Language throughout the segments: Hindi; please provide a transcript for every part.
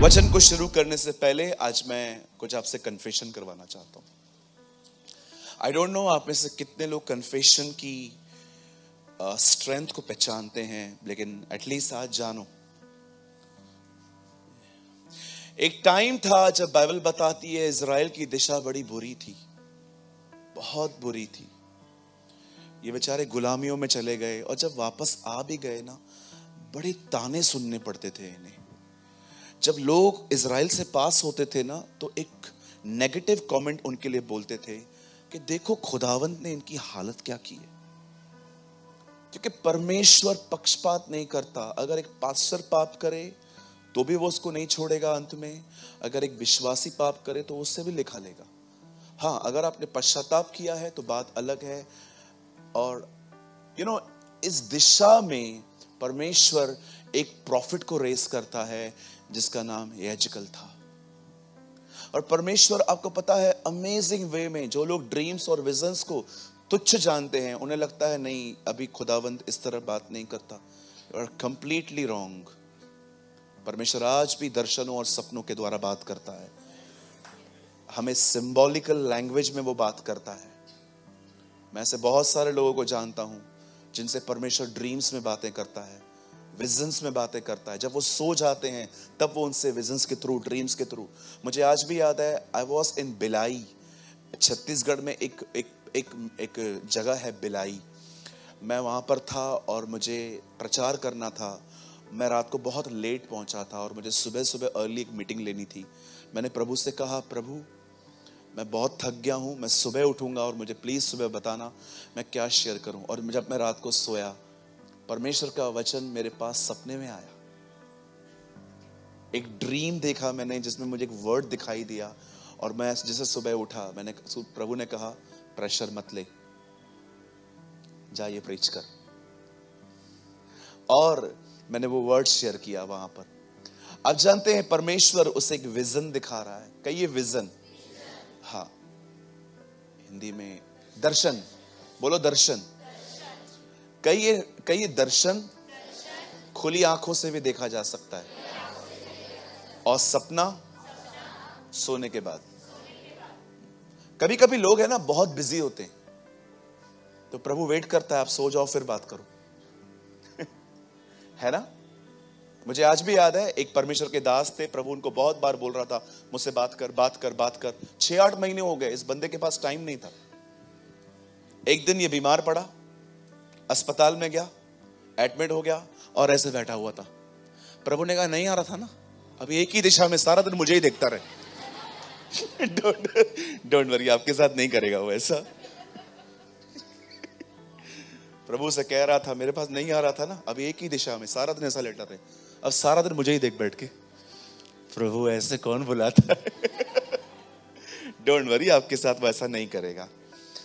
वचन को शुरू करने से पहले आज मैं कुछ आपसे कन्फेशन करवाना चाहता हूं। आई डोंट नो आप में से कितने लोग कन्फेशन की स्ट्रेंथ को पहचानते हैं, लेकिन एटलीस्ट आज जानो। एक टाइम था जब बाइबल बताती है इजराइल की दिशा बड़ी बुरी थी, बहुत बुरी थी। ये बेचारे गुलामियों में चले गए और जब वापस आ भी गए ना, बड़े ताने सुनने पड़ते थे इन्हें। जब लोग इजराइल से पास होते थे ना, तो एक नेगेटिव कमेंट उनके लिए बोलते थे कि देखो खुदावंत ने इनकी हालत क्या की है। क्योंकि परमेश्वर पक्षपात नहीं करता। अगर एक पास्टर पाप करे तो भी वो उसको नहीं छोड़ेगा अंत में। अगर एक विश्वासी पाप करे तो उससे भी लिखा लेगा। हाँ, अगर आपने पश्चाताप किया है तो बात अलग है। और इस दिशा में परमेश्वर एक प्रॉफिट को रेस करता है जिसका नाम याजकल था। और परमेश्वर, आपको पता है, अमेजिंग वे में जो लोग ड्रीम्स और विजन्स को तुच्छ जानते हैं, उन्हें लगता है नहीं, अभी खुदावंत इस तरह बात नहीं करता। और कंप्लीटली रॉन्ग। परमेश्वर आज भी दर्शनों और सपनों के द्वारा बात करता है। हमें सिंबॉलिकल लैंग्वेज में वो बात करता है। मैं ऐसे बहुत सारे लोगों को जानता हूं जिनसे परमेश्वर ड्रीम्स में बातें करता है, विजन्स में बातें करता है। जब वो सो जाते हैं तब वो उनसे विजन्स के थ्रू, ड्रीम्स के थ्रू। मुझे आज भी याद है, आई वॉज इन बिलाई, छत्तीसगढ़ में एक जगह है बिलाई। मैं वहाँ पर था और मुझे प्रचार करना था। मैं रात को बहुत लेट पहुँचा था और मुझे सुबह सुबह अर्ली एक मीटिंग लेनी थी। मैंने प्रभु से कहा, प्रभु मैं बहुत थक गया हूँ, मैं सुबह उठूँगा और मुझे प्लीज़ सुबह बताना मैं क्या शेयर करूँ। और जब मैं रात को सोया, परमेश्वर का वचन मेरे पास सपने में आया। एक ड्रीम देखा मैंने जिसमें मुझे एक वर्ड दिखाई दिया। और मैं जैसे सुबह उठा, प्रभु ने कहा, प्रेशर मत ले, जा ये प्रीच कर। और मैंने वो वर्ड शेयर किया वहां पर। आप जानते हैं परमेश्वर उसे एक विजन दिखा रहा है। कहिए विजन। हाँ, हिंदी में दर्शन बोलो, दर्शन। कहिए दर्शन खुली आंखों से भी देखा जा सकता है, और सपना सोने के बाद। कभी कभी लोग है ना बहुत बिजी होते हैं, तो प्रभु वेट करता है आप सो जाओ फिर बात करो। है ना। मुझे आज भी याद है, एक परमेश्वर के दास थे, प्रभु उनको बहुत बार बोल रहा था मुझसे बात कर बात कर बात कर। 6-8 महीने हो गए, इस बंदे के पास टाइम नहीं था। एक दिन ये बीमार पड़ा, अस्पताल में गया, एडमिट हो गया और ऐसे बैठा हुआ था। प्रभु ने कहा, नहीं आ रहा था ना, अभी एक ही दिशा में सारा दिन मुझे ही देखता रहे। डोंट वरी, आपके साथ नहीं करेगा वो ऐसा। प्रभु से कह रहा था, मेरे पास नहीं आ रहा था ना, अभी एक ही दिशा में सारा दिन ऐसा लेटा रहे, अब सारा दिन मुझे ही देख बैठ के। प्रभु ऐसे कौन बुलाता है। डोंट वरी, आपके साथ वो ऐसा नहीं करेगा।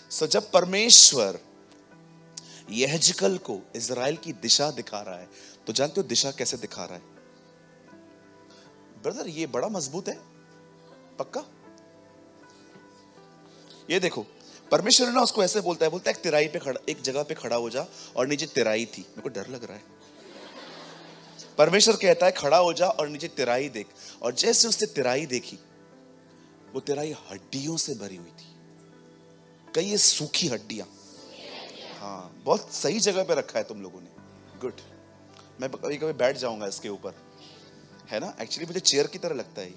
सो जब परमेश्वर यहजकल को इजराइल की दिशा दिखा रहा है, तो जानते हो दिशा कैसे दिखा रहा है? ब्रदर ये बड़ा मजबूत है, पक्का। ये देखो, परमेश्वर ना उसको ऐसे बोलता है एक तिराई पे खड़ा, एक जगह पे खड़ा हो जा और नीचे तिराई थी। मेरे को डर लग रहा है। परमेश्वर कहता है खड़ा हो जा और नीचे तिराई देख। और जैसे उसने तिराई देखी, वो तिराई हड्डियों से भरी हुई थी। कई ये सूखी हड्डियां। हाँ, बहुत सही जगह पे रखा है तुम लोगों ने, गुड। मैं कभी कभी बैठ जाऊंगा इसके ऊपर, है ना। एक्चुअली मुझे चेयर की तरह लगता है।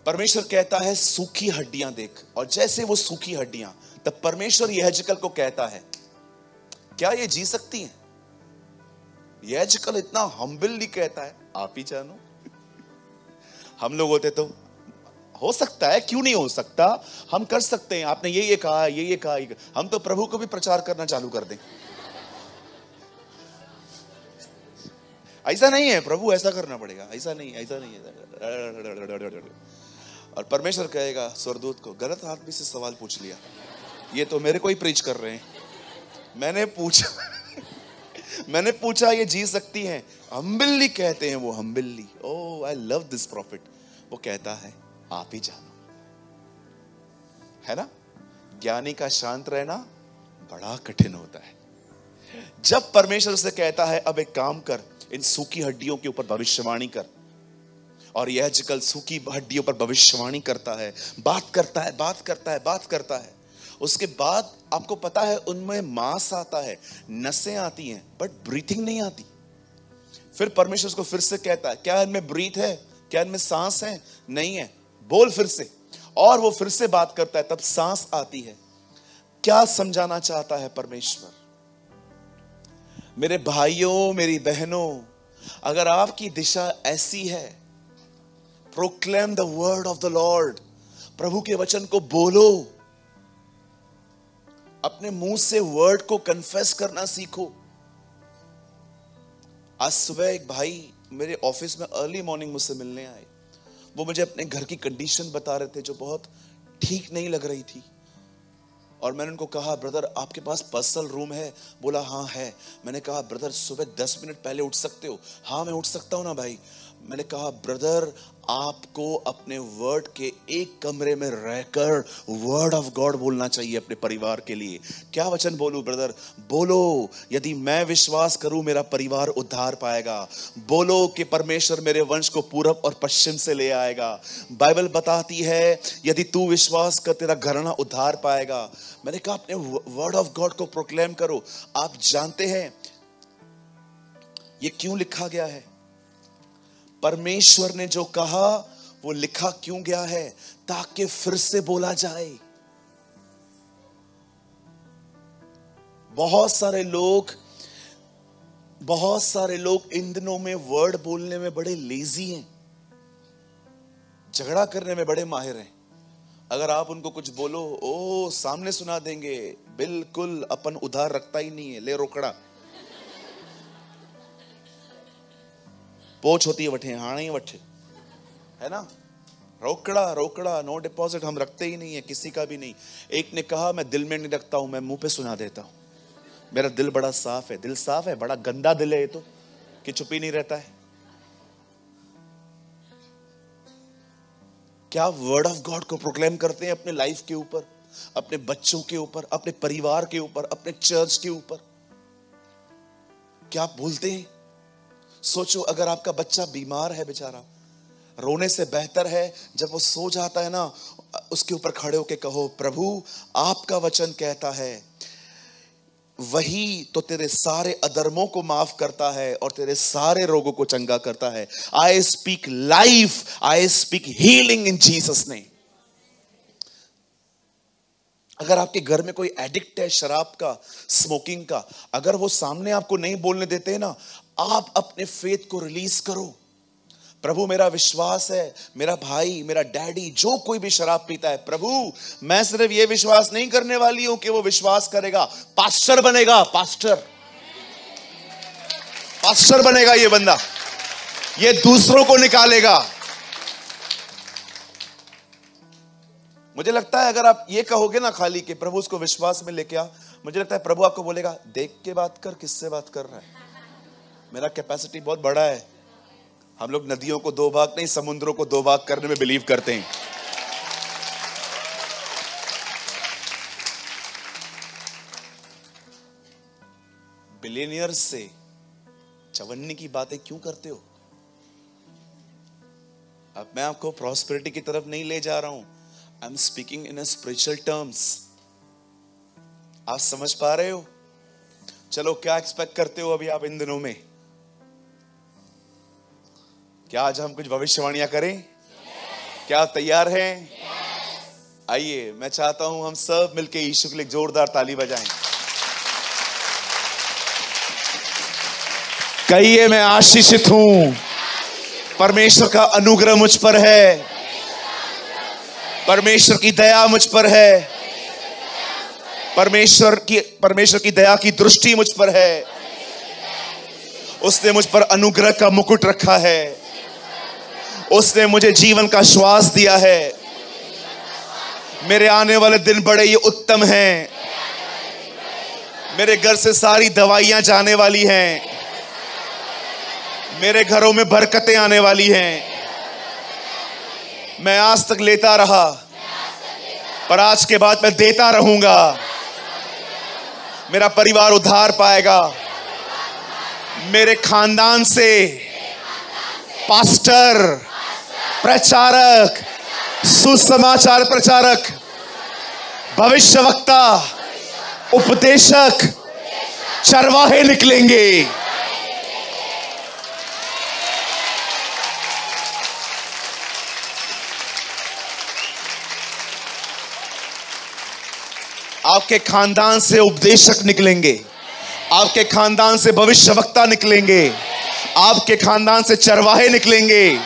परमेश्वर कहता है सूखी हड्डियां देख। और जैसे वो सूखी हड्डियां, तब परमेश्वर यहजकल को कहता है, क्या ये जी सकती हैं? यहजकल इतना हम्बली कहता है, आप ही जानो। हम लोग होते तो हो सकता है, क्यों नहीं हो सकता, हम कर सकते हैं, आपने ये कहा, ये कहा, हम तो प्रभु को भी प्रचार करना चालू कर दें। ऐसा नहीं है, प्रभु ऐसा करना पड़ेगा, ऐसा नहीं है। और परमेश्वर कहेगा स्वर्गदूत को, गलत आदमी से सवाल पूछ लिया, ये तो मेरे को ही प्रीच कर रहे हैं। मैंने पूछा ये जी सकती हैं? हम्बली कहते हैं वो, humbly. Oh, I love this profit. वो कहता है आप ही जानो, है ना। ज्ञानी का शांत रहना बड़ा कठिन होता है। जब परमेश्वर से कहता है अब एक काम कर, इन सूखी हड्डियों के ऊपर भविष्यवाणी कर। और यह याजक सूखी हड्डियों पर भविष्यवाणी करता है, बात करता है, बात करता है, बात करता है। उसके बाद आपको पता है उनमें मांस आता है, नसें आती हैं, बट ब्रीथिंग नहीं आती। फिर परमेश्वर उसको फिर से कहता है, क्या इनमें ब्रीथ है, क्या इनमें सांस है? नहीं है, बोल फिर से। और वो फिर से बात करता है, तब सांस आती है। क्या समझाना चाहता है परमेश्वर? मेरे भाइयों, मेरी बहनों, अगर आपकी दिशा ऐसी है, proclaim the word of the Lord, प्रभु के वचन को बोलो, अपने मुंह से वर्ड को कन्फेस करना सीखो। आज सुबह एक भाई मेरे ऑफिस में अर्ली मॉर्निंग मुझसे मिलने आए। वो मुझे अपने घर की कंडीशन बता रहे थे जो बहुत ठीक नहीं लग रही थी। और मैंने उनको कहा, ब्रदर आपके पास पर्सनल रूम है? बोला हाँ है। मैंने कहा, ब्रदर सुबह 10 मिनट पहले उठ सकते हो? हाँ मैं उठ सकता हूँ ना भाई। मैंने कहा, ब्रदर आपको अपने वर्ड के एक कमरे में रहकर वर्ड ऑफ गॉड बोलना चाहिए अपने परिवार के लिए। क्या वचन बोलूं ब्रदर? बोलो, यदि मैं विश्वास करूं मेरा परिवार उद्धार पाएगा। बोलो कि परमेश्वर मेरे वंश को पूरब और पश्चिम से ले आएगा। बाइबल बताती है यदि तू विश्वास कर तेरा घराना उद्धार पाएगा। मैंने कहा अपने वर्ड ऑफ गॉड को प्रोक्लेम करो। आप जानते हैं ये क्यों लिखा गया है? परमेश्वर ने जो कहा वो लिखा क्यों गया है? ताकि फिर से बोला जाए। बहुत सारे लोग इन दिनों में वर्ड बोलने में बड़े लेजी हैं, झगड़ा करने में बड़े माहिर हैं। अगर आप उनको कुछ बोलो, ओ सामने सुना देंगे, बिल्कुल अपन उधार रखता ही नहीं है, ले रोकड़ा। पोछ होती है वठे, हाणे ही वठे, है ना? रोकड़ा रोकड़ा, नो डिपॉजिट हम रखते ही नहीं है, किसी का भी नहीं। एक ने कहा मैं दिल में नहीं रखता हूं, मैं मुंह पे सुना देता हूं। मेरा दिल बड़ा साफ है। दिल साफ है? बड़ा गंदा दिल है ये तो, कि चुप ही नहीं रहता है। क्या वर्ड ऑफ गॉड को प्रोक्लेम करते हैं अपने लाइफ के ऊपर, अपने बच्चों के ऊपर, अपने परिवार के ऊपर, अपने चर्च के ऊपर? क्या आप बोलते हैं? सोचो, अगर आपका बच्चा बीमार है बेचारा, रोने से बेहतर है जब वो सो जाता है ना, उसके ऊपर खड़े होके कहो, प्रभु आपका वचन कहता है वही तो तेरे सारे अधर्मों को माफ करता है और तेरे सारे रोगों को चंगा करता है। I speak life, I speak healing in Jesus name. अगर आपके घर में कोई एडिक्ट है शराब का, स्मोकिंग का, अगर वो सामने आपको नहीं बोलने देते ना, आप अपने फेथ को रिलीज करो। प्रभु मेरा विश्वास है, मेरा भाई, मेरा डैडी, जो कोई भी शराब पीता है, प्रभु मैं सिर्फ ये विश्वास नहीं करने वाली हूं कि वो विश्वास करेगा, पास्टर बनेगा। पास्टर बनेगा ये बंदा, ये दूसरों को निकालेगा। मुझे लगता है अगर आप ये कहोगे ना खाली कि प्रभु उसको विश्वास में लेके आ, मुझे लगता है प्रभु आपको बोलेगा, देख के बात कर, किससे बात कर रहा है? मेरा कैपेसिटी बहुत बड़ा है। हम लोग नदियों को दो भाग नहीं, समुद्रों को दो भाग करने में बिलीव करते हैं। बिलियनियर से चवन्नी की बातें क्यों करते हो? अब मैं आपको प्रॉस्पेरिटी की तरफ नहीं ले जा रहा हूं। I am speaking in spiritual terms. आप समझ पा रहे हो? चलो, क्या एक्सपेक्ट करते हो अभी आप इन दिनों में? क्या आज हम कुछ भविष्यवाणियां करें? क्या आप तैयार हैं? आइए, मैं चाहता हूं हम सब मिलके यीशु के लिए जोरदार ताली बजाएं। कहिए, मैं आशीषित हूं, परमेश्वर का अनुग्रह मुझ पर है, परमेश्वर की दया मुझ पर है, परमेश्वर की दया की दृष्टि मुझ पर है। उसने मुझ पर अनुग्रह का मुकुट रखा है, उसने मुझे जीवन का श्वास दिया है। मेरे आने वाले दिन बड़े ही उत्तम हैं। मेरे घर से सारी दवाइयां जाने वाली हैं। मेरे घरों में बरकतें आने वाली हैं। मैं आज तक लेता रहा, पर आज के बाद मैं देता रहूंगा। मेरा परिवार उद्धार पाएगा, मेरे खानदान से पास्टर, प्रचारक, सुसमाचार प्रचारक, भविष्यवक्ता, उपदेशक, चरवाहे निकलेंगे। आपके खानदान से उपदेशक निकलेंगे, आपके खानदान से भविष्यवक्ता निकलेंगे, आपके खानदान से चरवाहे निकलेंगे,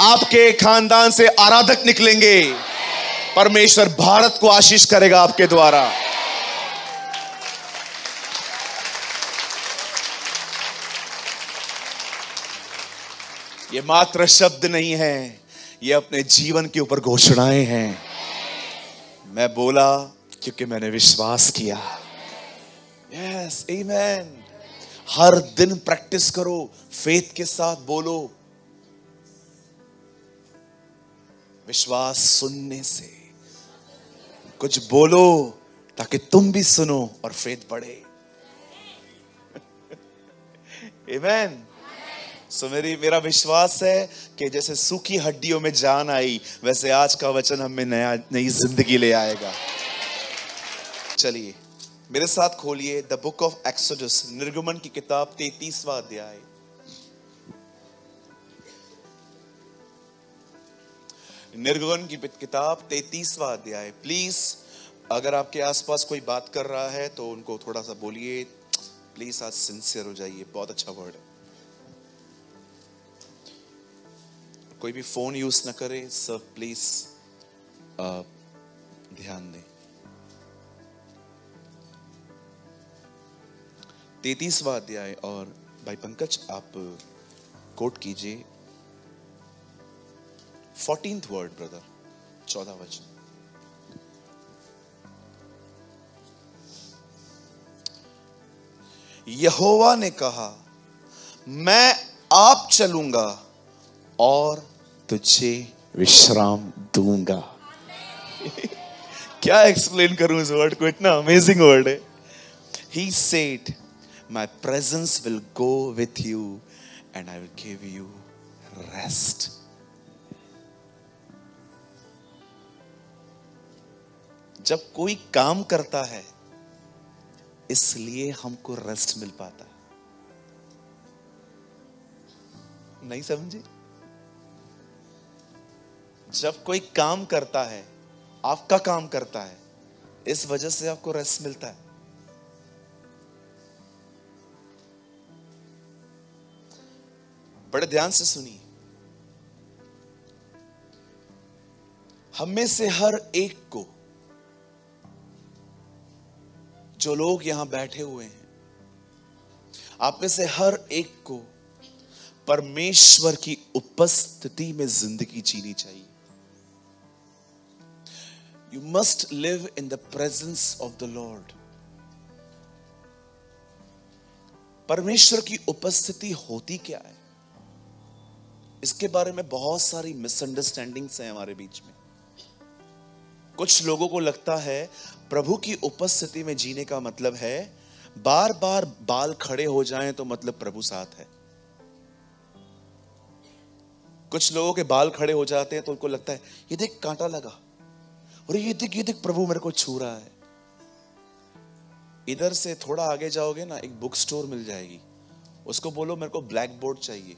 आपके खानदान से आराधक निकलेंगे। परमेश्वर भारत को आशीष करेगा आपके द्वारा। ये मात्र शब्द नहीं है, ये अपने जीवन के ऊपर घोषणाएं हैं। मैं बोला क्योंकि मैंने विश्वास किया। यस, आमीन। हर दिन प्रैक्टिस करो, फेथ के साथ बोलो। विश्वास सुनने से, कुछ बोलो ताकि तुम भी सुनो और फेथ बढ़े। आमीन। सो मेरा विश्वास है कि जैसे सूखी हड्डियों में जान आई, वैसे आज का वचन हमें नई जिंदगी ले आएगा। चलिए मेरे साथ खोलिए द बुक ऑफ एक्सोडस, निर्गमन की किताब 33वां अध्याय। निर्गमन की किताब 33वां अध्याय। प्लीज अगर आपके आसपास कोई बात कर रहा है तो उनको थोड़ा सा बोलिए, प्लीज आज सिंसियर हो जाइए। बहुत अच्छा वर्ड है। कोई भी फोन यूज ना करे सर, प्लीज ध्यान दें। 33वां अध्याय, और भाई पंकज आप कोट कीजिए 14th वर्ड ब्रदर, 14 वचन। यहोवा ने कहा, मैं आप चलूंगा और तुझे विश्राम दूंगा। क्या एक्सप्लेन करूं इस वर्ड को, इतना अमेजिंग वर्ड है। He said, my presence will go with you and I will give you rest. जब कोई काम करता है इसलिए हमको रेस्ट मिल पाता है। नहीं समझे? जब कोई काम करता है, आपका काम करता है, इस वजह से आपको रेस्ट मिलता है। बड़े ध्यान से सुनिए, हम में से हर एक को, जो लोग यहां बैठे हुए हैं, आप में से हर एक को परमेश्वर की उपस्थिति में जिंदगी जीनी चाहिए। You must live in the presence of the Lord. परमेश्वर की उपस्थिति होती क्या है, इसके बारे में बहुत सारी मिसअंडरस्टैंडिंग्स हैं हमारे बीच में। कुछ लोगों को लगता है प्रभु की उपस्थिति में जीने का मतलब है बार बार बाल खड़े हो जाएं तो मतलब प्रभु साथ है। कुछ लोगों के बाल खड़े हो जाते हैं तो उनको लगता है ये देख कांटा लगा, और ये देख प्रभु मेरे को छू रहा है। इधर से थोड़ा आगे जाओगे ना, एक बुक स्टोर मिल जाएगी, उसको बोलो मेरे को ब्लैक बोर्ड चाहिए।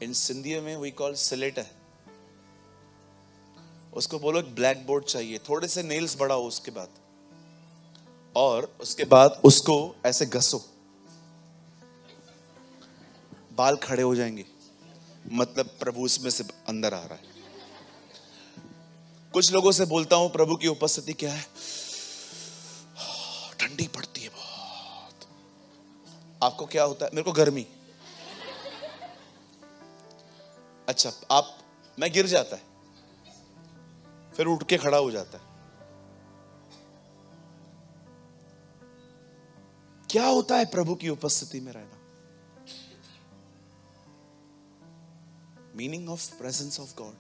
इन सिंधी में वी कॉल सिलेट, उसको बोलो एक ब्लैक बोर्ड चाहिए, थोड़े से नेल्स बढ़ाओ उसके बाद, और उसके बाद उसको ऐसे घसो, बाल खड़े हो जाएंगे, मतलब प्रभु उसमें से अंदर आ रहा है। कुछ लोगों से बोलता हूं प्रभु की उपस्थिति क्या है, ठंडी पड़ती है बहुत। आपको क्या होता है? मेरे को गर्मी। अच्छा, मैं गिर जाता है, फिर उठ के खड़ा हो जाता है। क्या होता है प्रभु की उपस्थिति में रहना? Meaning of presence of God.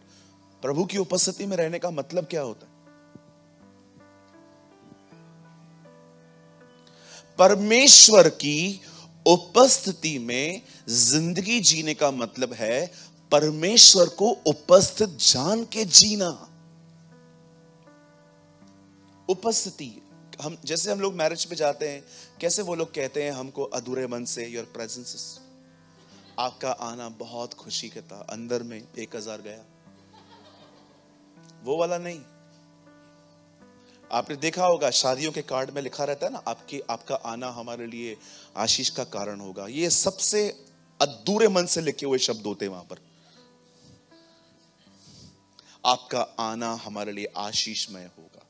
प्रभु की उपस्थिति में रहने का मतलब क्या होता है? परमेश्वर की उपस्थिति में जिंदगी जीने का मतलब है परमेश्वर को उपस्थित जान के जीना। उपस्थिति, हम लोग मैरिज पे जाते हैं, कैसे वो लोग कहते हैं हमको अधूरे मन से, योर प्रेजेंस, आपका आना बहुत खुशी का था, अंदर में 1000 गया, वो वाला नहीं। आपने देखा होगा शादियों के कार्ड में लिखा रहता है ना, आपका आना हमारे लिए आशीष का कारण होगा। ये सबसे अधूरे मन से लिखे हुए शब्द होते हैं वहां पर। आपका आना हमारे लिए आशीषमय होगा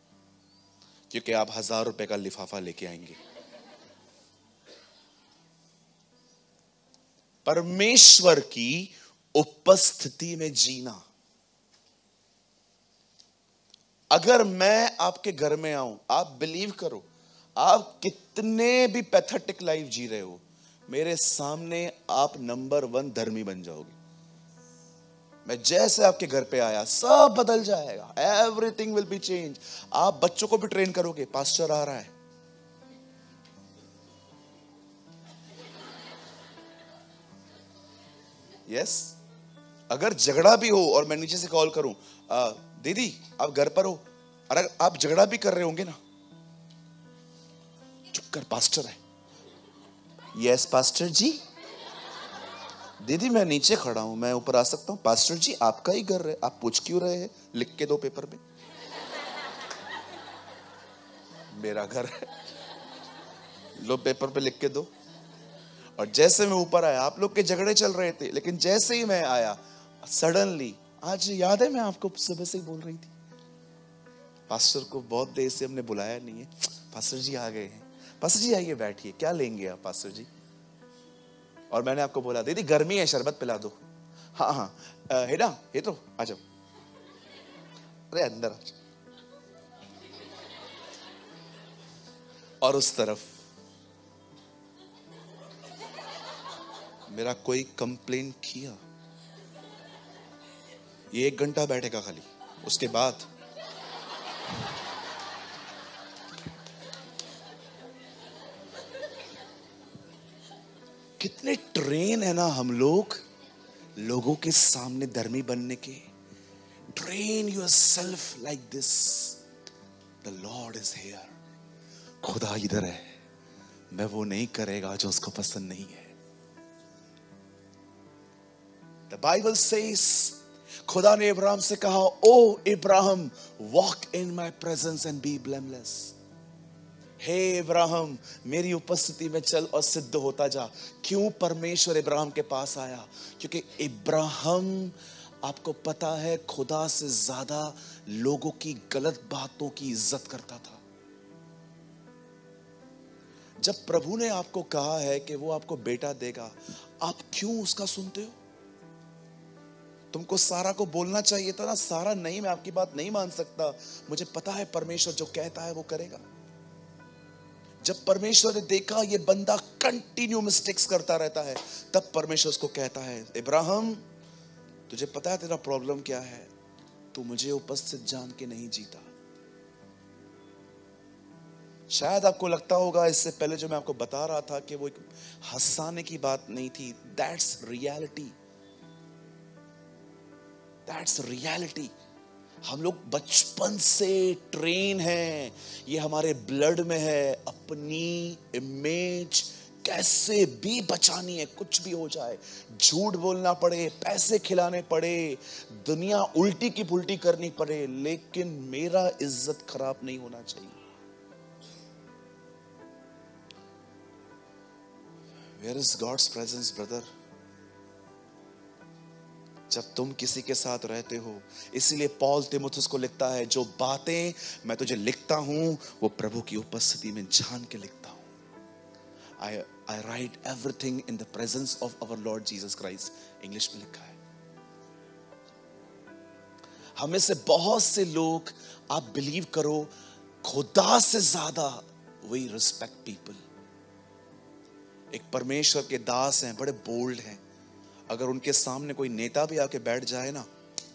क्योंकि आप 1000 रुपए का लिफाफा लेके आएंगे। परमेश्वर की उपस्थिति में जीना। अगर मैं आपके घर में आऊं, आप बिलीव करो, आप कितने भी पैथेटिक लाइफ जी रहे हो, मेरे सामने आप नंबर 1 धर्मी बन जाओगे। मैं जैसे आपके घर पे आया सब बदल जाएगा, एवरीथिंग विल बी चेंज। आप बच्चों को भी ट्रेन करोगे, पास्टर आ रहा है, यस। अगर झगड़ा भी हो और मैं नीचे से कॉल करूं, दीदी आप घर पर हो, अरे आप झगड़ा भी कर रहे होंगे ना, चुप कर, पास्टर है। यस पास्टर जी। दीदी मैं नीचे खड़ा हूं, मैं ऊपर आ सकता हूं? पास्टर जी आपका ही घर है, आप पूछ क्यों रहे हैं? लिख के दो पेपर पे। मेरा घर है, लो पेपर पे लिख के दो। और जैसे मैं ऊपर आया, आप लोग के झगड़े चल रहे थे, लेकिन जैसे ही मैं आया सडनली, आज याद है मैं आपको सुबह से ही बोल रही थी, पास्टर को बहुत देर से हमने बुलाया नहीं है, पास्टर जी आ गए हैं। पास्टर जी आइए बैठिए, क्या लेंगे आप पास्टर जी? और मैंने आपको बोला दीदी गर्मी है, शरबत पिला दो। हाँ हाँ हेडा ये तो आ जाओ, अरे अंदर आ जाओ। और उस तरफ मेरा कोई कंप्लेन किया, ये 1 घंटा बैठेगा खाली, उसके बाद कितने ट्रेन है ना हम लोग लोगों के सामने धर्मी बनने के। Train yourself like this, the Lord is here, खुदा इधर है, मैं वो नहीं करेगा जो उसको पसंद नहीं है। द बाइबल सेज, खुदा ने इब्राहिम से कहा, O Ibrahim walk in my presence and be blameless. हे इब्राहिम मेरी उपस्थिति में चल और सिद्ध होता जा। क्यों परमेश्वर इब्राहिम के पास आया? क्योंकि इब्राहिम, आपको पता है, खुदा से ज्यादा लोगों की गलत बातों की इज्जत करता था। जब प्रभु ने आपको कहा है कि वो आपको बेटा देगा, आप क्यों उसका सुनते हो? तुमको सारा को बोलना चाहिए था ना, सारा नहीं, मैं आपकी बात नहीं मान सकता, मुझे पता है परमेश्वर जो कहता है वो करेगा। जब परमेश्वर ने देखा ये बंदा कंटिन्यू मिस्टेक्स करता रहता है, तब परमेश्वर उसको कहता है, इब्राहिम तुझे पता है तेरा प्रॉब्लम क्या है? तू मुझे उपस्थित जान के नहीं जीता। शायद आपको लगता होगा इससे पहले जो मैं आपको बता रहा था कि वो एक हंसाने की बात नहीं थी। That's reality, that's reality. हम लोग बचपन से ट्रेन हैं, ये हमारे ब्लड में है, अपनी इमेज कैसे भी बचानी है, कुछ भी हो जाए, झूठ बोलना पड़े, पैसे खिलाने पड़े, दुनिया उल्टी की पुल्टी करनी पड़े, लेकिन मेरा इज्जत खराब नहीं होना चाहिए। Where is God's presence, brother? जब तुम किसी के साथ रहते हो, इसीलिए पॉल तीमुथियुस को लिखता है, जो बातें मैं तुझे लिखता हूं वो प्रभु की उपस्थिति में जान के लिखता हूं। I write everything in the presence of our Lord Jesus Christ, English में लिखा है। हमें से बहुत से लोग, आप बिलीव करो, खुदा से ज्यादा वी रिस्पेक्ट पीपल। एक परमेश्वर के दास हैं, बड़े बोल्ड हैं, अगर उनके सामने कोई नेता भी आके बैठ जाए ना,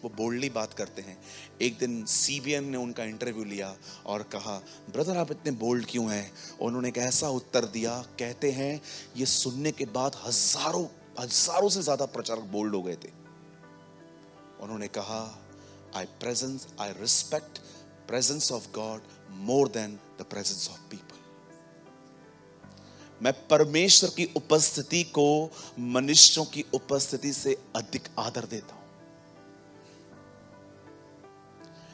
वो बोल्डली बात करते हैं। एक दिन सीबीएन ने उनका इंटरव्यू लिया और कहा, ब्रदर आप इतने बोल्ड क्यों हैं? उन्होंने एक ऐसा उत्तर दिया, कहते हैं ये सुनने के बाद हजारों से ज्यादा प्रचारक बोल्ड हो गए थे। उन्होंने कहा, I respect presence of God more than the presence of people. मैं परमेश्वर की उपस्थिति को मनुष्यों की उपस्थिति से अधिक आदर देता हूं।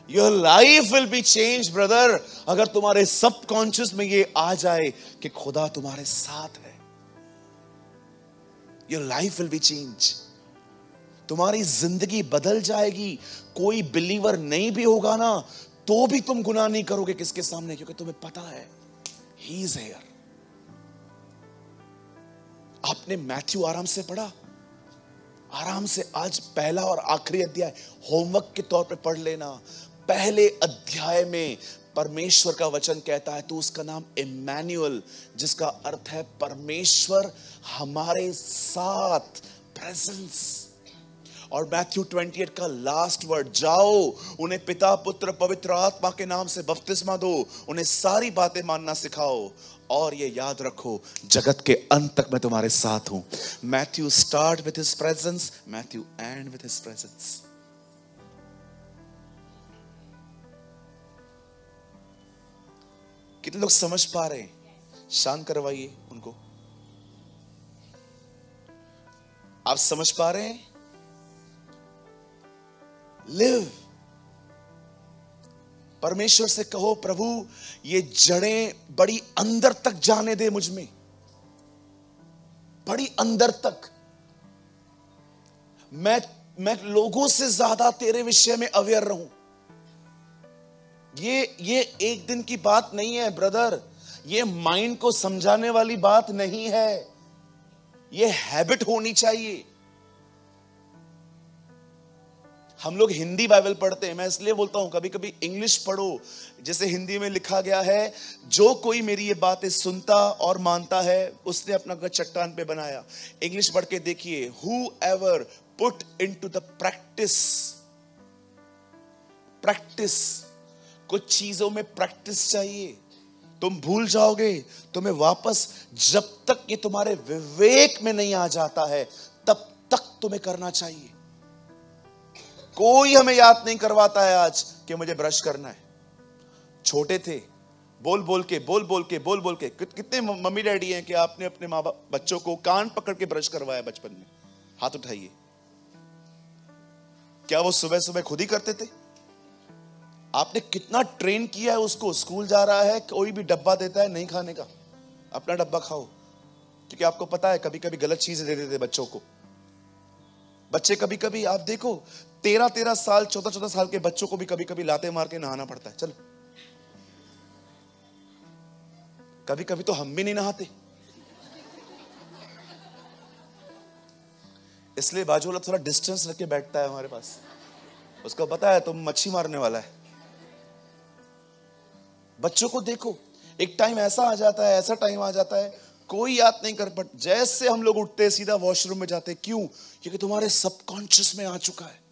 Your life will be changed, brother, अगर तुम्हारे सबकॉन्शियस में ये आ जाए कि खुदा तुम्हारे साथ है। Your life will be changed. तुम्हारी जिंदगी बदल जाएगी। कोई बिलीवर नहीं भी होगा ना, तो भी तुम गुनाह नहीं करोगे। किसके सामने? क्योंकि तुम्हें पता है He is here. आपने मैथ्यू आराम से पढ़ा? आराम से आज पहला और आखिरी अध्याय होमवर्क के तौर पे पढ़ लेना। पहले अध्याय में परमेश्वर का वचन कहता है, तो उसका नाम इम्मैनुअल, जिसका अर्थ है परमेश्वर हमारे साथ, प्रेजेंस। और मैथ्यू 28 का लास्ट वर्ड, जाओ उन्हें पिता पुत्र पवित्र आत्मा के नाम से बपतिस्मा दो, उन्हें सारी बातें मानना सिखाओ, और ये याद रखो जगत के अंत तक मैं तुम्हारे साथ हूं। Matthew start with his presence, Matthew and with his presence. कितने लोग समझ पा रहे हैं? शांत करवाइए उनको। आप समझ पा रहे हैं? लिव। परमेश्वर से कहो, प्रभु ये जड़ें बड़ी अंदर तक जाने दे मुझ में, बड़ी अंदर तक। मैं लोगों से ज्यादा तेरे विषय में अवेयर रहूं। ये एक दिन की बात नहीं है ब्रदर, ये माइंड को समझाने वाली बात नहीं है, ये हैबिट होनी चाहिए। हम लोग हिंदी बाइबल पढ़ते हैं, मैं इसलिए बोलता हूं कभी कभी इंग्लिश पढ़ो। जैसे हिंदी में लिखा गया है, जो कोई मेरी ये बातें सुनता और मानता है उसने अपना घर चट्टान पे बनाया। इंग्लिश पढ़ के देखिए, whoever put into the practice। कुछ चीजों में प्रैक्टिस चाहिए। तुम भूल जाओगे, तुम्हें वापस, जब तक ये तुम्हारे विवेक में नहीं आ जाता है तब तक तुम्हें करना चाहिए। कोई हमें याद नहीं करवाता है आज कि मुझे ब्रश करना है। छोटे थे, बोल बोल के कितने मम्मी डैडी हैं कि आपने अपने माँ बाप बच्चों को कान पकड़ के ब्रश करवाया बचपन में? हाथ उठाइए। क्या वो सुबह सुबह खुद ही करते थे? आपने कितना ट्रेन किया है उसको? स्कूल जा रहा है, कोई भी डब्बा देता है, नहीं खाने का, अपना डब्बा खाओ। क्योंकि आपको पता है कभी कभी गलत चीजें दे देते बच्चों को। बच्चे कभी कभी, आप देखो 13-13 साल 14-14 साल के बच्चों को भी कभी कभी लाते मार के नहाना पड़ता है। चल, कभी कभी तो हम भी नहीं नहाते, इसलिए बाजू वाला थोड़ा डिस्टेंस रख के बैठता है हमारे पास। उसको पता है तुम मच्छी मारने वाला है। बच्चों को देखो, एक टाइम ऐसा आ जाता है, ऐसा टाइम आ जाता है, कोई याद नहीं कर पाता। जैसे हम लोग उठते सीधा वॉशरूम में जाते। क्यों? क्योंकि तुम्हारे सबकॉन्शियस में आ चुका है।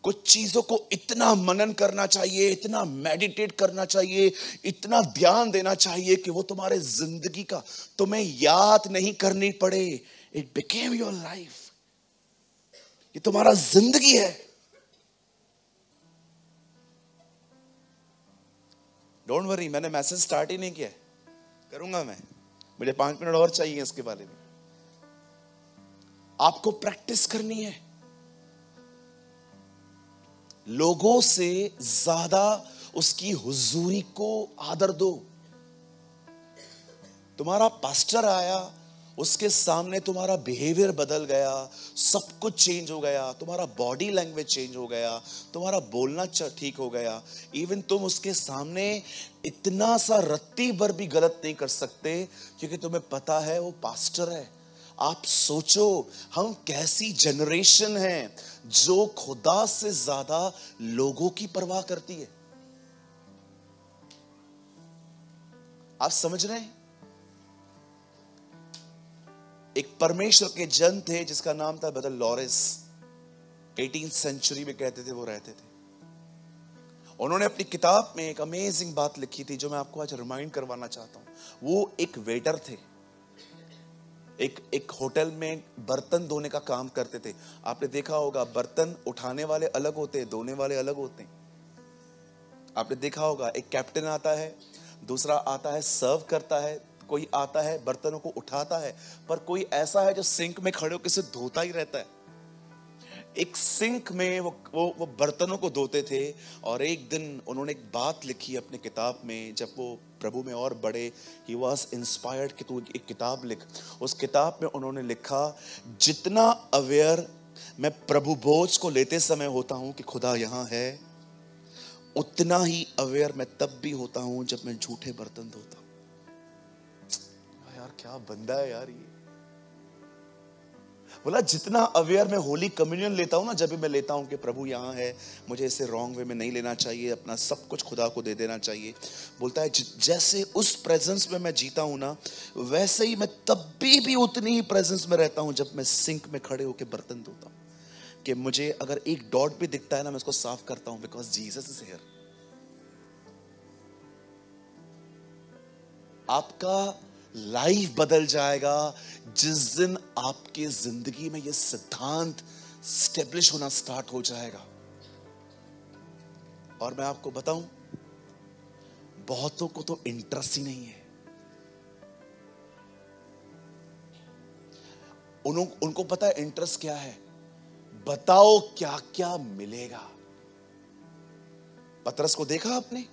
कुछ चीजों को इतना मनन करना चाहिए, इतना मेडिटेट करना चाहिए, इतना ध्यान देना चाहिए कि वो तुम्हारे जिंदगी का तुम्हें याद नहीं करनी पड़े। It became your life. ये तुम्हारा जिंदगी है। डोंट वरी, मैंने मैसेज स्टार्ट ही नहीं किया, करूंगा मैं। मुझे 5 मिनट और चाहिए इसके बारे में। आपको प्रैक्टिस करनी है। लोगों से ज्यादा उसकी हुजूरी को आदर दो। तुम्हारा पास्टर आया, उसके सामने तुम्हारा बिहेवियर बदल गया, सब कुछ चेंज हो गया, तुम्हारा बॉडी लैंग्वेज चेंज हो गया, तुम्हारा बोलना ठीक हो गया। इवन तुम उसके सामने इतना सा रत्ती भर भी गलत नहीं कर सकते, क्योंकि तुम्हें पता है वो पास्टर है। आप सोचो हम कैसी जनरेशन है जो खुदा से ज्यादा लोगों की परवाह करती है। आप समझ रहे हैं? एक परमेश्वर के जन थे जिसका नाम था ब्रदर लॉरेंस। 18th सेंचुरी में कहते थे वो रहते थे। उन्होंने अपनी किताब में एक अमेजिंग बात लिखी थी जो मैं आपको आज रिमाइंड करवाना चाहता हूं। वो एक वेटर थे, एक होटल में बर्तन धोने का काम करते थे। आपने देखा होगा बर्तन उठाने वाले अलग होते हैं, धोने वाले अलग होते हैं। आपने देखा होगा एक कैप्टन आता है, दूसरा आता है सर्व करता है, कोई आता है बर्तनों को उठाता है, पर कोई ऐसा है जो सिंक में खड़े होकर सिर्फ धोता ही रहता है। एक सिंक में वो बर्तनों को धोते थे। और एक दिन उन्होंने एक बात लिखी अपने किताब में, जब वो प्रभु में और बड़े, ही वॉज इंस्पायर्ड कि तू एक किताब लिख। उस किताब में उन्होंने लिखा, जितना अवेयर मैं प्रभु भोज को लेते समय होता हूं कि खुदा यहां है, उतना ही अवेयर मैं तब भी होता हूं जब मैं झूठे बर्तन धोता हूं। यार क्या बंदा है यार ये। बोला जितना अवेयर मैं होली कम्युनियन लेता हूं ना, जब भी मैं लेता हूं कि प्रभु यहां है, मुझे इसे रॉन्ग वे में नहीं लेना चाहिए, अपना सब कुछ खुदा को दे देना चाहिए। बोलता है जैसे उस प्रेजेंस में मैं जीता हूं ना, वैसे ही मैं तब भी उतनी ही प्रेजेंस में रहता हूं जब मैं सिंक में खड़े होकर बर्तन धोता हूं। कि मुझे अगर एक डॉट भी दिखता है ना, मैं उसको साफ करता हूं, बिकॉज जीसस इज हियर। आपका लाइफ बदल जाएगा जिस दिन आपकी जिंदगी में यह सिद्धांत स्टेब्लिश होना स्टार्ट हो जाएगा। और मैं आपको बताऊं, बहुतों को तो इंटरेस्ट ही नहीं है। उनको पता है इंटरेस्ट क्या है, बताओ क्या क्या मिलेगा। पतरस को देखा आपने,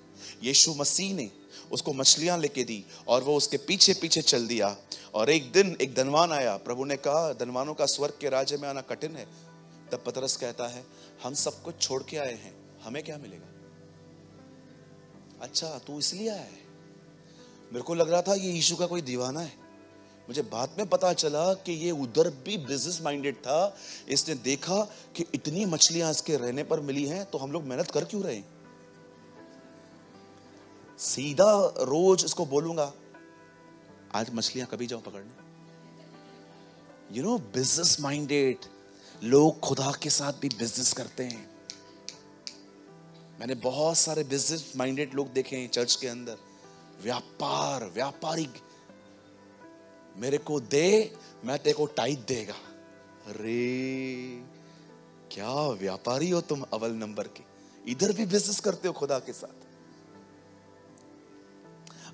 यीशु मसीह ने उसको मछलियां लेके दी और वो उसके पीछे पीछे चल दिया। और एक दिन एक धनवान आया, प्रभु ने कहा धनवानों का स्वर्ग के राज्य में आना कठिन है। तब पतरस कहता है, हम सब कुछ छोड़ के आए हैं, हमें क्या मिलेगा? अच्छा तू इसलिए आया है? मेरे को लग रहा था ये यीशु का कोई दीवाना है। मुझे बाद में पता चला कि ये उधर भी बिजनेस माइंडेड था। इसने देखा कि इतनी मछलियां इसके रहने पर मिली हैं, तो हम लोग मेहनत कर क्यों रहे हैं। सीधा रोज इसको बोलूंगा, आज मछलियां कभी जाओ पकड़ने। बिजनेस माइंडेड लोग खुदा के साथ भी बिजनेस करते हैं। मैंने बहुत सारे बिजनेस माइंडेड लोग देखे हैं चर्च के अंदर। व्यापारी, मेरे को दे, मैं तेरे को टाइट देगा। अरे क्या व्यापारी हो तुम, अव्वल नंबर के। इधर भी बिजनेस करते हो खुदा के साथ।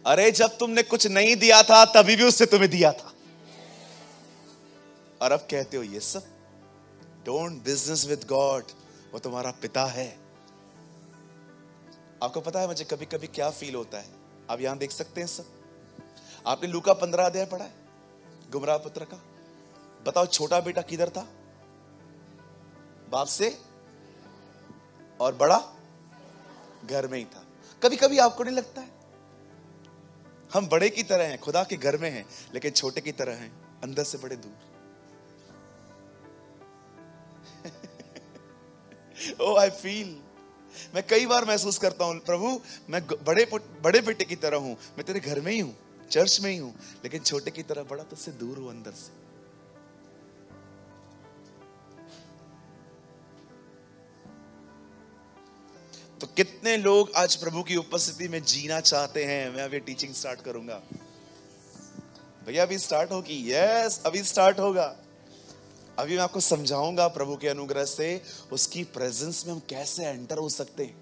अरे जब तुमने कुछ नहीं दिया था तभी भी उससे तुम्हें दिया था, और अब कहते हो ये सब। डोंट बिजनेस विद गॉड, वो तुम्हारा पिता है। आपको पता है मुझे कभी कभी क्या फील होता है? आप यहां देख सकते हैं सब। आपने लूका 15 अध्याय पढ़ा है, गुमराह पुत्र का। बताओ छोटा बेटा किधर था? बाप से, और बड़ा घर में ही था। कभी कभी आपको नहीं लगता है हम बड़े की तरह हैं, खुदा के घर में हैं, लेकिन छोटे की तरह हैं, अंदर से बड़े दूर। ओ आई फील, मैं कई बार महसूस करता हूं, प्रभु मैं बड़े बेटे की तरह हूं, मैं तेरे घर में ही हूं, चर्च में ही हूं, लेकिन छोटे की तरह बड़ा तुझसे दूर हूं अंदर से। तो कितने लोग आज प्रभु की उपस्थिति में जीना चाहते हैं? मैं अभी टीचिंग स्टार्ट करूंगा भैया, अभी स्टार्ट होगी। यस अभी स्टार्ट होगा। अभी मैं आपको समझाऊंगा प्रभु के अनुग्रह से उसकी प्रेजेंस में हम कैसे एंटर हो सकते हैं।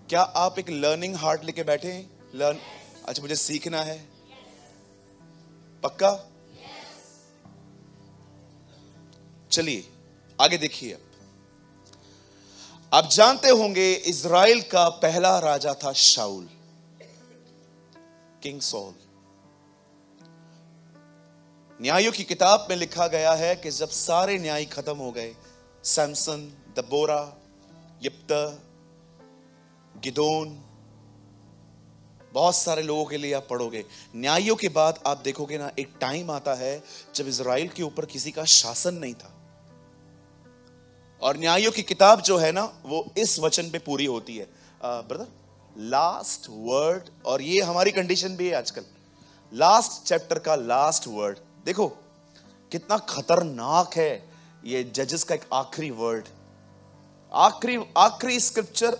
क्या आप एक लर्निंग हार्ट लेके बैठे हैं? अच्छा मुझे सीखना है, पक्का? चलिए आगे देखिए। आप जानते होंगे इज़राइल का पहला राजा था शाऊल, किंग सॉल। न्यायों की किताब में लिखा गया है कि जब सारे न्याय खत्म हो गए, सैमसन, दबोरा, यिप्तह, गिदोन, बहुत सारे लोगों के लिए आप पढ़ोगे। न्यायों के बाद आप देखोगे ना, एक टाइम आता है जब इज़राइल के ऊपर किसी का शासन नहीं था। और न्यायों की किताब जो है ना, वो इस वचन पे पूरी होती है ब्रदर, लास्ट वर्ड। और ये हमारी कंडीशन भी है आजकल, लास्ट चैप्टर का लास्ट वर्ड। देखो कितना खतरनाक है ये जजेस का एक आखिरी वर्ड, आखिरी स्क्रिप्चर।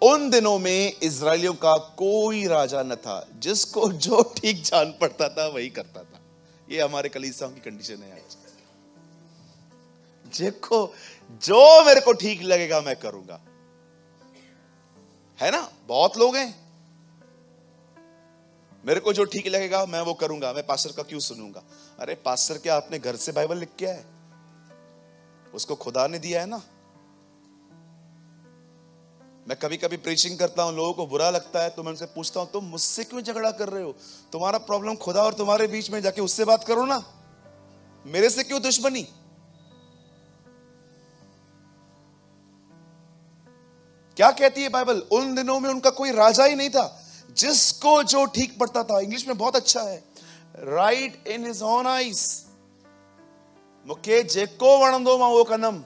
उन दिनों में इजराइलियों का कोई राजा न था, जिसको जो ठीक जान पड़ता था वही करता था। ये हमारे कलीसियाओं की कंडीशन है आज। जिसको जो मेरे को ठीक लगेगा मैं करूंगा, है ना? बहुत लोग हैं, मेरे को जो ठीक लगेगा मैं वो करूंगा, मैं पास्टर का क्यों सुनूंगा? अरे पास्टर क्या आपने घर से बाइबल लिख के आए? उसको खुदा ने दिया है ना। मैं कभी कभी प्रीचिंग करता हूं, लोगों को बुरा लगता है, तो मैं उनसे पूछता हूं तुम मुझसे क्यों झगड़ा कर रहे हो? तुम्हारा प्रॉब्लम खुदा और तुम्हारे बीच में, जाके उससे बात करो ना, मेरे से क्यों दुश्मनी? क्या कहती है बाइबल? उन दिनों में उनका कोई राजा ही नहीं था, जिसको जो ठीक पड़ता था। इंग्लिश में बहुत अच्छा है, right in his own eyes, मुके जेको वणंदो मां वो कनम।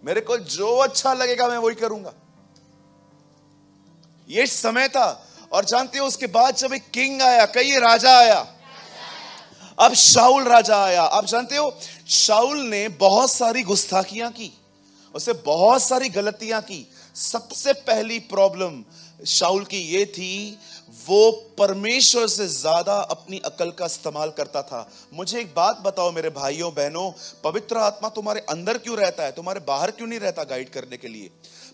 मेरे को जो अच्छा लगेगा मैं वही करूंगा। ये समय था। और जानते हो उसके बाद जब एक किंग आया, कई राजा आया, अब शाऊल राजा आया। आप जानते हो शाऊल ने बहुत सारी गुस्ताखियां की, उसे बहुत सारी गलतियां की। सबसे पहली प्रॉब्लम शाऊल की ये थी, वो परमेश्वर से ज्यादा अपनी अकल का इस्तेमाल करता था। मुझे एक बात बताओ मेरे भाइयों बहनों, पवित्र आत्मा तुम्हारे अंदर क्यों रहता है, तुम्हारे बाहर क्यों नहीं रहता गाइड करने के लिए?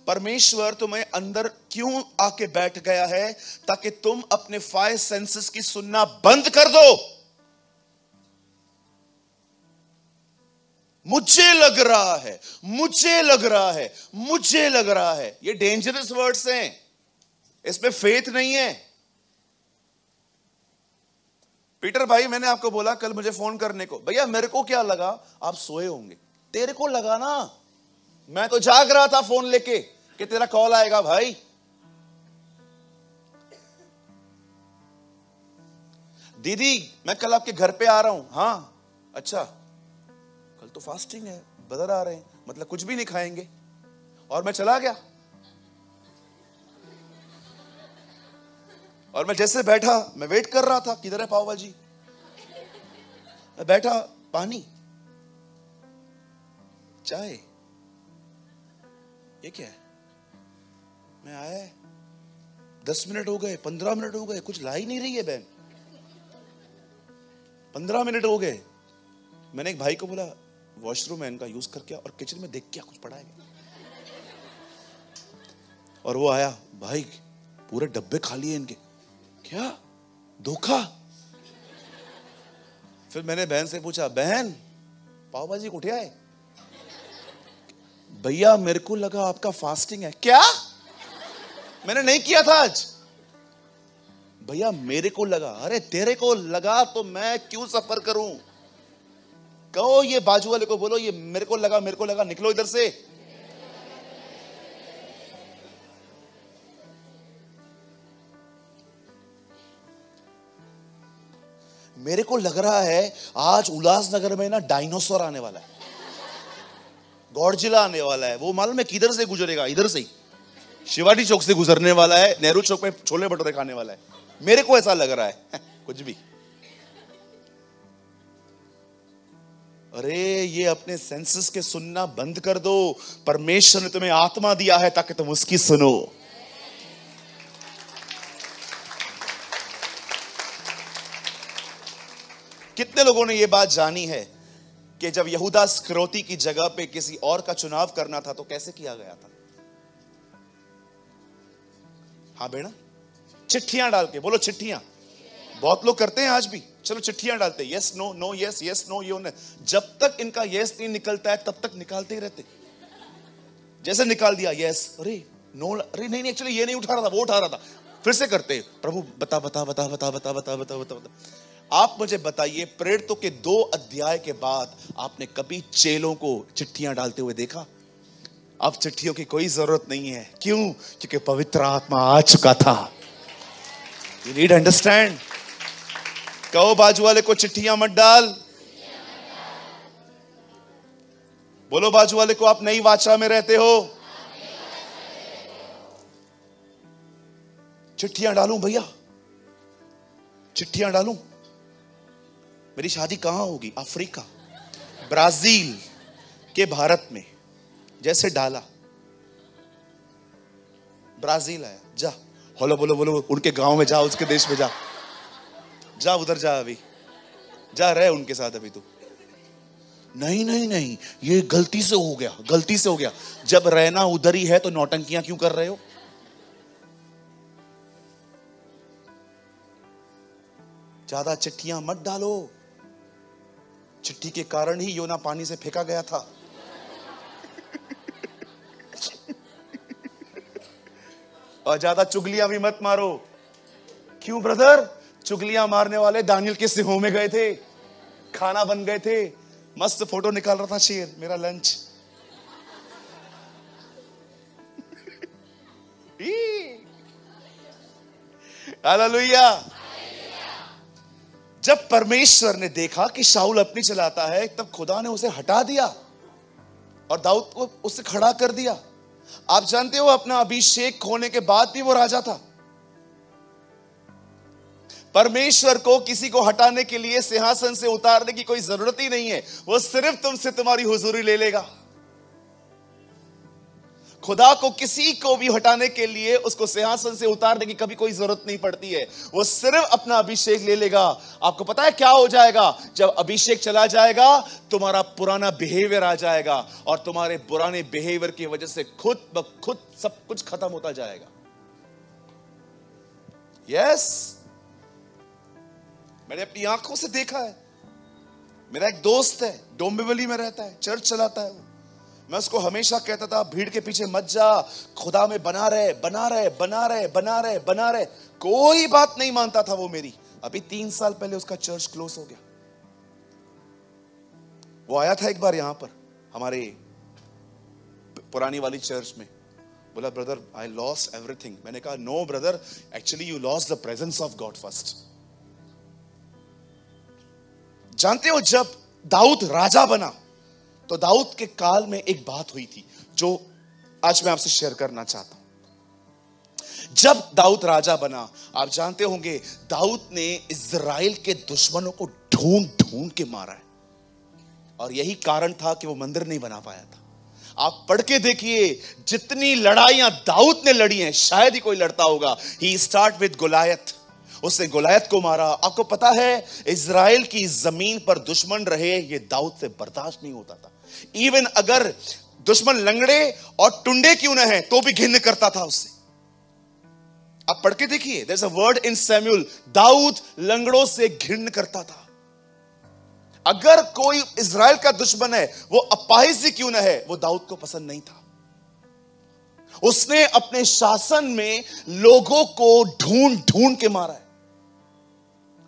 परमेश्वर तुम्हें अंदर क्यों आके बैठ गया है? ताकि तुम अपने 5 सेंसेस की सुनना बंद कर दो। मुझे लग रहा है, मुझे लग रहा है, मुझे लग रहा है, ये डेंजरस वर्ड्स हैं, इसमें फेथ नहीं है। पीटर भाई, मैंने आपको बोला कल मुझे फोन करने को, भैया मेरे को क्या लगा आप सोए होंगे। तेरे को लगा ना, मैं तो जाग रहा था फोन लेके कि तेरा कॉल आएगा। भाई दीदी मैं कल आपके घर पे आ रहा हूं। हाँ अच्छा, कल तो फास्टिंग है, ब्रदर आ रहे हैं, मतलब कुछ भी नहीं खाएंगे। और मैं चला गया। और मैं जैसे बैठा, मैं वेट कर रहा था किधर है पाव भाजी। मैं बैठा, पानी, चाय, ये क्या है? मैं आया, 10 मिनट हो गए, 15 मिनट हो गए, कुछ ला ही नहीं रही है बहन। 15 मिनट हो गए। मैंने एक भाई को बोला वॉशरूम है इनका, यूज करके और किचन में देख क्या कुछ पड़ा है। और वो आया, भाई पूरे डब्बे खाली है इनके। क्या धोखा? फिर मैंने बहन से पूछा, बहन पाव भाजी कुठे आए? भैया मेरे को लगा आपका फास्टिंग है। क्या? मैंने नहीं किया था आज। भैया मेरे को लगा। अरे तेरे को लगा तो मैं क्यों सफर करूं? कहो ये बाजू वाले को बोलो, ये मेरे को लगा, मेरे को लगा, निकलो इधर से। मेरे को लग रहा है आज उल्लासनगर में ना डायनासोर आने वाला है, गॉडजिला आने वाला है। वो मालूम है किधर से गुजरेगा? इधर से ही, शिवाजी चौक से गुजरने वाला है, नेहरू चौक में छोले भटूरे खाने वाला है। मेरे को ऐसा लग रहा है कुछ भी। अरे ये अपने सेंसेस के सुनना बंद कर दो। परमेश्वर ने तुम्हें आत्मा दिया है ताकि तुम उसकी सुनो। कितने लोगों ने यह बात जानी है कि जब यहूदा इस्करियोती की जगह पे किसी और का चुनाव करना था तो कैसे किया गया था? हाँ बेटा, चिट्ठियां डाल के। बोलो चिट्ठियां। बहुत लोग करते हैं आज भी, चलो चिट्ठियां डालते, yes no, no yes, yes no yo. जब तक इनका यस नहीं निकलता है तब तक निकालते ही रहते। जैसे निकाल दिया यस, अरे नो, अरे नहीं एक्चुअली ये नहीं उठा रहा था, वो उठा रहा था, फिर से करते। प्रभु बता बता बता बता बता बता बता बता बता। आप मुझे बताइए, प्रेरितों के 2 अध्याय के बाद आपने कभी चेलों को चिट्ठियां डालते हुए देखा? अब चिट्ठियों की कोई जरूरत नहीं है। क्यों? क्योंकि पवित्र आत्मा आ चुका था। You need understand. कहो बाजू वाले को चिट्ठियां मत डाल। बोलो बाजू वाले को, आप नई वाचा में रहते हो। चिट्ठियां डालूं भैया, चिट्ठियां डालूं। मेरी शादी कहां होगी? अफ्रीका। ब्राजील के भारत में जैसे डाला, ब्राजील आया, जा बोलो बोलो बोलो, उनके गांव में जा, उसके देश में जा, जा उधर जा, अभी जा रहे उनके साथ अभी तू। नहीं नहीं नहीं, ये गलती से हो गया, गलती से हो गया। जब रहना उधर ही है तो नौटंकियां क्यों कर रहे हो? ज्यादा चिट्ठियां मत डालो। चिट्ठी के कारण ही योना पानी से फेंका गया था। और ज्यादा चुगलियां भी मत मारो। क्यों ब्रदर? चुगलियां मारने वाले दानियल के सिंहों में गए थे, खाना बन गए थे, मस्त फोटो निकाल रहा था शेर, मेरा लंच। हालेलुया। जब परमेश्वर ने देखा कि शाऊल अपनी चलाता है, तब खुदा ने उसे हटा दिया और दाऊद को उससे खड़ा कर दिया। आप जानते हो, अपना अभिषेक खोने के बाद भी वो राजा था। परमेश्वर को किसी को हटाने के लिए, सिंहासन से उतारने की कोई जरूरत ही नहीं है। वो सिर्फ तुमसे तुम्हारी हुजूरी ले लेगा। खुदा को किसी को भी हटाने के लिए, उसको सिंहासन से उतारने की कभी कोई जरूरत नहीं पड़ती है। वो सिर्फ अपना अभिषेक ले लेगा। आपको पता है क्या हो जाएगा? जब अभिषेक चला जाएगा, तुम्हारा पुराना बिहेवियर आ जाएगा और तुम्हारे पुराने बिहेवियर की वजह से खुद ब खुद सब कुछ खत्म होता जाएगा। यस, मैंने अपनी आंखों से देखा है। मेरा एक दोस्त है, डोंबिवली में रहता है, चर्च चलाता है। मैं उसको हमेशा कहता था, भीड़ के पीछे मत जा, खुदा में बना रहे बना रहे बना रहे बना रहे बना रहे। कोई बात नहीं मानता था वो मेरी। अभी 3 साल पहले उसका चर्च क्लोज हो गया। वो आया था एक बार यहां पर हमारे पुरानी वाली चर्च में। बोला, ब्रदर आई लॉस्ट एवरीथिंग। मैंने कहा, no brother, actually you lost the presence of God first. जानते हो, जब दाऊद राजा बना तो दाऊद के काल में एक बात हुई थी जो आज मैं आपसे शेयर करना चाहता हूं। जब दाऊद राजा बना, आप जानते होंगे, दाऊद ने इज़राइल के दुश्मनों को ढूंढ ढूंढ के मारा है। और यही कारण था कि वो मंदिर नहीं बना पाया था। आप पढ़ के देखिए, जितनी लड़ाइयां दाऊद ने लड़ी हैं, शायद ही कोई लड़ता होगा। ही स्टार्ट विद गोलायत। उसने गोलायत को मारा। आपको पता है, इज़राइल की जमीन पर दुश्मन रहे, ये दाऊद से बर्दाश्त नहीं होता था। इवन अगर दुश्मन लंगड़े और टुंडे क्यों न है, तो भी घिन करता था उससे। आप पढ़ के देखिए, there is a word in Samuel, Daud लंगड़ों से घिन करता था। अगर कोई इज़राइल का दुश्मन है, वो अपाहिज क्यों न है, वो दाऊद को पसंद नहीं था। उसने अपने शासन में लोगों को ढूंढ ढूंढ के मारा है।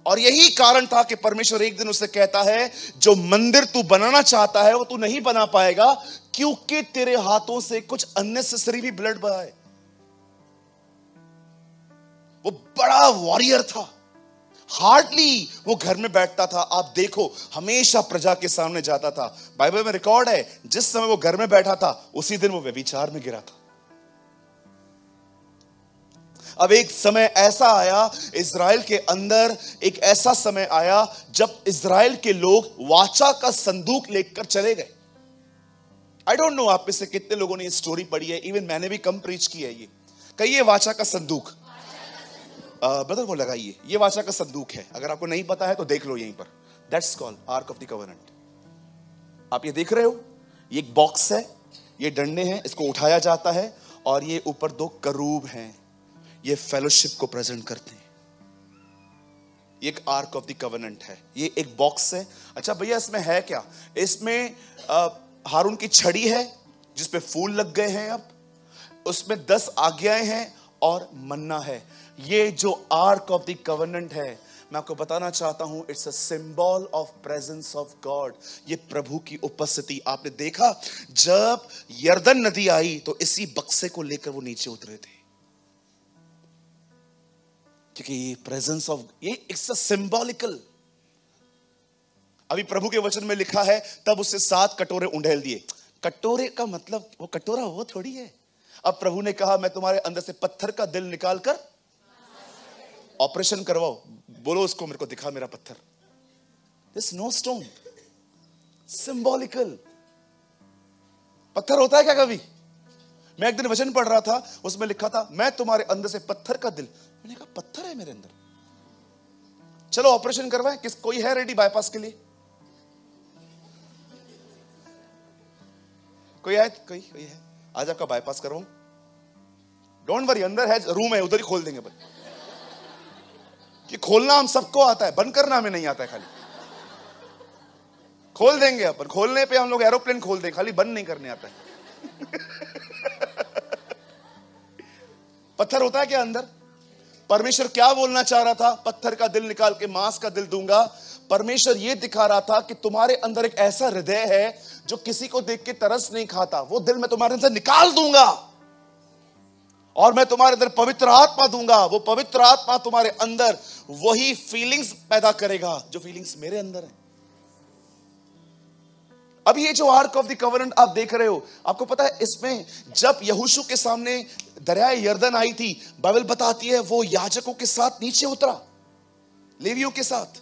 और यही कारण था कि परमेश्वर एक दिन उसे कहता है, जो मंदिर तू बनाना चाहता है वो तू नहीं बना पाएगा, क्योंकि तेरे हाथों से कुछ अननेसेसरी भी ब्लड बहा है। वो बड़ा वॉरियर था, हार्डली वो घर में बैठता था। आप देखो, हमेशा प्रजा के सामने जाता था। बाइबल में रिकॉर्ड है, जिस समय वो घर में बैठा था, उसी दिन वो व्यभिचार में गिरा था। अब एक समय ऐसा आया इज़राइल के अंदर, एक ऐसा समय आया जब इज़राइल के लोग वाचा का संदूक लेकर चले गए। आई डोंट नो आप में से कितने लोगों ने ये स्टोरी पढ़ी है। इवन मैंने भी कम प्रीच की है। ये कहिए, वाचा का संदूक। ब्रदर वो लगाइए, ये वाचा का संदूक है। अगर आपको नहीं पता है तो देख लो यहीं पर। That's called arc of the covenant. आप ये देख रहे हो, ये एक बॉक्स है, ये डंडे हैं, इसको उठाया जाता है और ये ऊपर 2 करूब हैं, ये फेलोशिप को प्रेजेंट करते हैं। ये एक आर्क ऑफ द कवेनेंट है, ये एक बॉक्स है। अच्छा भैया, इसमें है क्या? इसमें हारून की छड़ी है जिसपे फूल लग गए हैं। अब उसमें 10 आज्ञाएं हैं और मन्ना है। ये जो आर्क ऑफ द कवेनेंट है, मैं आपको बताना चाहता हूं, it's a symbol of presence of God. ये प्रभु की उपस्थिति। आपने देखा, जब यरदन नदी आई तो इसी बक्से को लेकर वो नीचे उतरे थे, क्योंकि ये प्रेजेंस ऑफ, ये इट्स अ सिंबॉलिकल। अभी प्रभु के वचन में लिखा है, तब उससे 7 कटोरे उंडेल दिए। कटोरे का मतलब वो कटोरा वो थोड़ी है। अब प्रभु ने कहा, मैं तुम्हारे अंदर से पत्थर का दिल निकाल कर ऑपरेशन करवाओ। बोलो उसको, मेरे को दिखा मेरा पत्थर। This no stone. सिंबॉलिकल। पत्थर होता है क्या कभी? मैं एक दिन वचन पढ़ रहा था, उसमें लिखा था मैं तुम्हारे अंदर से पत्थर का दिल। मैंने कहा पत्थर है मेरे अंदर, चलो ऑपरेशन करवाएं। कोई है रेडी बाईपास के लिए? कोई है? कोई है? आज आपका बाईपास करवाऊं? डोंट वरी, अंदर है, रूम है, उधर ही खोल देंगे। कि खोलना हम सबको आता है, बंद करना हमें नहीं आता है। खाली खोल देंगे अपन, खोलने पे हम लोग एरोप्लेन खोल देंगे, खाली बंद नहीं करने आता है। पत्थर होता है क्या अंदर? परमेश्वर क्या बोलना चाह रहा था? पत्थर का दिल निकाल के मांस का दिल दूंगा। परमेश्वर यह दिखा रहा था कि तुम्हारे अंदर एक ऐसा हृदय है जो किसी को देख के तरस नहीं खाता। वो दिल मैं तुम्हारे अंदर निकाल दूंगा और मैं तुम्हारे अंदर पवित्र आत्मा दूंगा। वो पवित्र आत्मा तुम्हारे अंदर वही फीलिंग्स पैदा करेगा जो फीलिंग्स मेरे अंदर है। अब ये जो आर्क ऑफ द कवरेंट आप देख रहे हो, आपको पता है इसमें जब यहोशू के सामने दरियाए यरदन आई थी, बाइबल बताती है वो याजकों के साथ नीचे उतरा, लेवियों के साथ।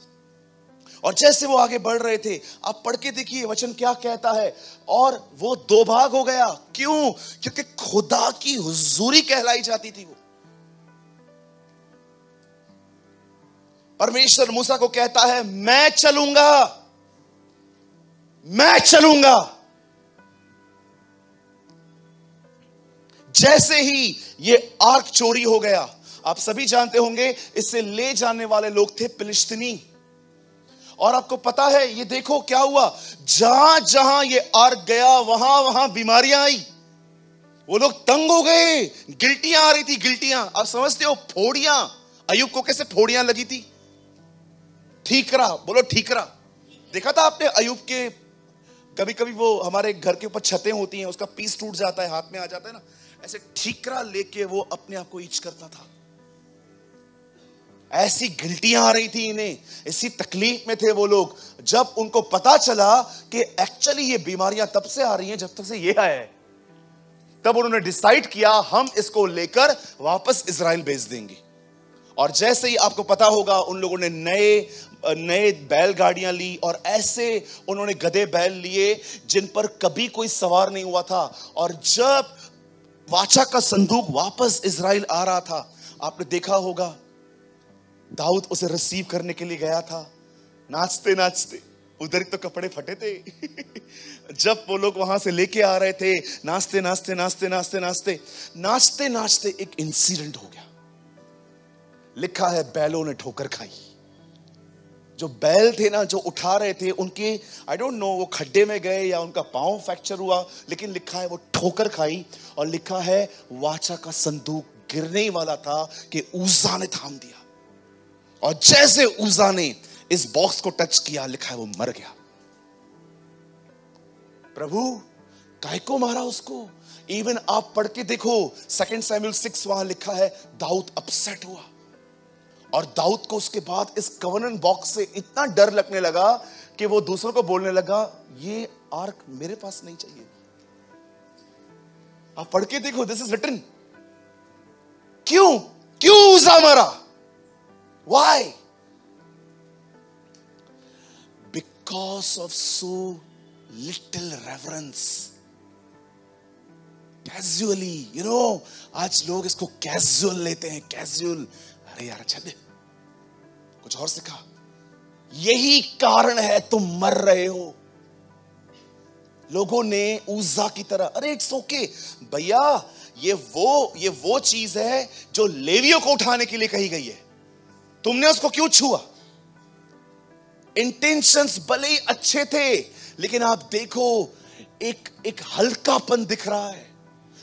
और जैसे वो आगे बढ़ रहे थे, आप पढ़ के देखिए वचन क्या कहता है। और वो दो भाग हो गया। क्यों? क्योंकि खुदा की हुजूरी कहलाई जाती थी वो। परमेश्वर मूसा को कहता है मैं चलूंगा, मैं चलूंगा। जैसे ही ये आर्क चोरी हो गया, आप सभी जानते होंगे इससे ले जाने वाले लोग थे फिलिस्तीनी। और आपको पता है ये देखो क्या हुआ, जहां जहां ये आर्क गया वहां वहां बीमारियां आई। वो लोग तंग हो गए, गिल्टियां आ रही थी, गिल्टियां। आप समझते हो फोड़ियां, अय्यूब को कैसे फोड़ियां लगी थी? ठीकरा, बोलो ठीकरा। देखा था आपने अय्यूब के? कभी कभी वो हमारे घर के ऊपर छतें होती हैं, उसका पीस टूट जाता है, हाथ में आ जाता है ना, ऐसे ठीकरा लेके वो अपने आप को ईच करता था। ऐसी गिल्टियां आ रही थी इन्हें, इसी तकलीफ में थे वो लोग। जब उनको पता चला कि एक्चुअली ये बीमारियां तब से आ रही हैं जब तक से ये आया है, तब उन्होंने डिसाइड किया हम इसको लेकर वापस इजराइल भेज देंगे। और जैसे ही आपको पता होगा उन लोगों ने नए बैलगाड़ियां ली और ऐसे उन्होंने गधे बैल लिए जिन पर कभी कोई सवार नहीं हुआ था। और जब वाचा का संदूक वापस इजराइल आ रहा था, आपने देखा होगा दाऊद उसे रिसीव करने के लिए गया था, नाचते नाचते। उधर ही तो कपड़े फटे थे। जब वो लोग वहां से लेके आ रहे थे, नाचते नाचते नाचते नाचते नाचते नाचते नाचते एक इंसिडेंट हो गया। लिखा है बैलों ने ठोकर खाई। जो बैल थे ना, जो उठा रहे थे, उनके आई डोंट नो वो खड्डे में गए या उनका पांव फ्रैक्चर हुआ, लेकिन लिखा है वो ठोकर खाई। और लिखा है वाचा का संदूक गिरने ही वाला था कि उज्जा ने थाम दिया। और जैसे उज्जा ने इस बॉक्स को टच किया, लिखा है वो मर गया। प्रभु काहे को मारा उसको? इवन आप पढ़ के देखो 2 सैमुएल 6, वहां लिखा है दाऊद अपसेट हुआ। और दाऊद को उसके बाद इस कवनेंट बॉक्स से इतना डर लगने लगा कि वो दूसरों को बोलने लगा ये आर्क मेरे पास नहीं चाहिए। आप पढ़ के देखो, दिस इज रिटन। क्यों उज्जा मरा? Why? Because of so little reverence. Casually, आज लोग इसको कैजुअल लेते हैं, कैजुअल। अरे यार अच्छा दे, कुछ और सिखा। यही कारण है तुम मर रहे हो। लोगों ने उज्जा की तरह, अरे इट्स ओके भैया, ये वो चीज है जो लेवियों को उठाने के लिए कही गई है, तुमने उसको क्यों छुआ? इंटेंशंस भले ही अच्छे थे, लेकिन आप देखो एक हल्कापन दिख रहा है।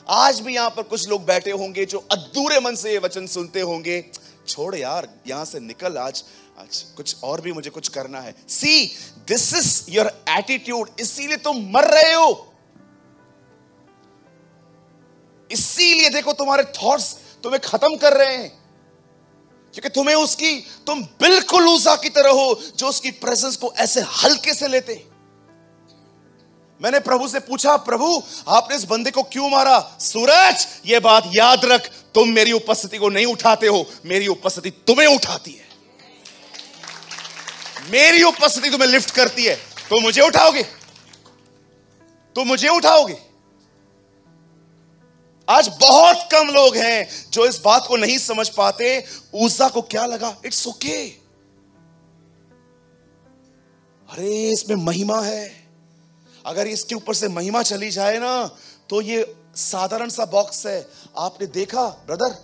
आज भी यहां पर कुछ लोग बैठे होंगे जो अधूरे मन से ये वचन सुनते होंगे, छोड़ यार यहां से निकल, आज कुछ और भी मुझे कुछ करना है। See this is your attitude, इसीलिए तुम मर रहे हो। इसीलिए देखो तुम्हारे थॉट्स तुम्हें खत्म कर रहे हैं, क्योंकि तुम बिल्कुल उज्जा की तरह हो जो उसकी प्रेजेंस को ऐसे हल्के से लेते। मैंने प्रभु से पूछा, प्रभु आपने इस बंदे को क्यों मारा? सूरज ये बात याद रख, तुम मेरी उपस्थिति को नहीं उठाते हो, मेरी उपस्थिति तुम्हें उठाती है। मेरी उपस्थिति तुम्हें लिफ्ट करती है, तो मुझे उठाओगे। तो मुझे उठाओगे। आज बहुत कम लोग हैं जो इस बात को नहीं समझ पाते। उज्जा को क्या लगा, इट्स ओके, अरे इसमें महिमा है, अगर इसके ऊपर से महिमा चली जाए ना तो ये साधारण सा बॉक्स है। आपने देखा ब्रदर,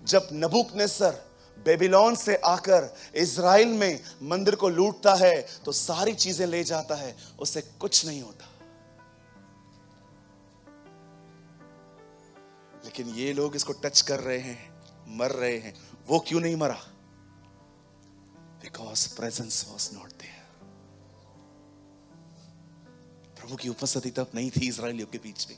जब नबूकदनेस्सर बेबीलोन से आकर इज़राइल में मंदिर को लूटता है तो सारी चीजें ले जाता है, उससे कुछ नहीं होता। लेकिन ये लोग इसको टच कर रहे हैं, मर रहे हैं। वो क्यों नहीं मरा? Because presence was not there. प्रभु की उपस्थिति तब नहीं थी इजरायलियों के बीच में।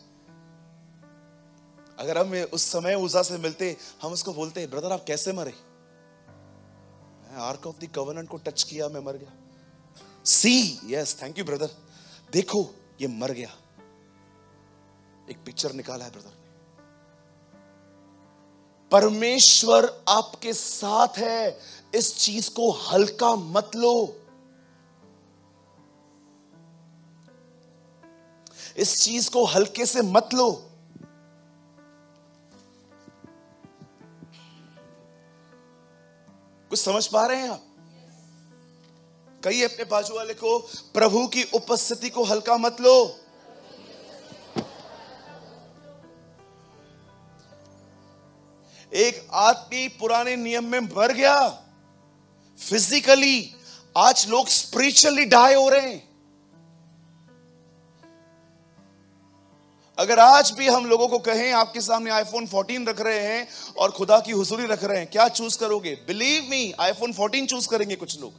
अगर हम उस समय उज्जा से मिलते, हम उसको बोलते, ब्रदर आप कैसे मरे? आर्क ऑफ द कवेनेंट को टच किया, मैं मर गया। सी, यस थैंक यू ब्रदर, देखो ये मर गया। एक पिक्चर निकाला है ब्रदर ने। परमेश्वर आपके साथ है, इस चीज को हल्का मत लो। इस चीज को हल्के से मत लो। कुछ समझ पा रहे हैं आप? कहिए अपने बाजू वाले को, प्रभु की उपस्थिति को हल्का मत लो। एक आदमी पुराने नियम में मर गया फिजिकली, आज लोग स्पिरिचुअली डाई हो रहे हैं। अगर आज भी हम लोगों को कहें, आपके सामने आईफोन 14 रख रहे हैं और खुदा की हुजूरी रख रहे हैं, क्या चूज करोगे? बिलीव मी, आईफोन 14 चूज करेंगे कुछ लोग।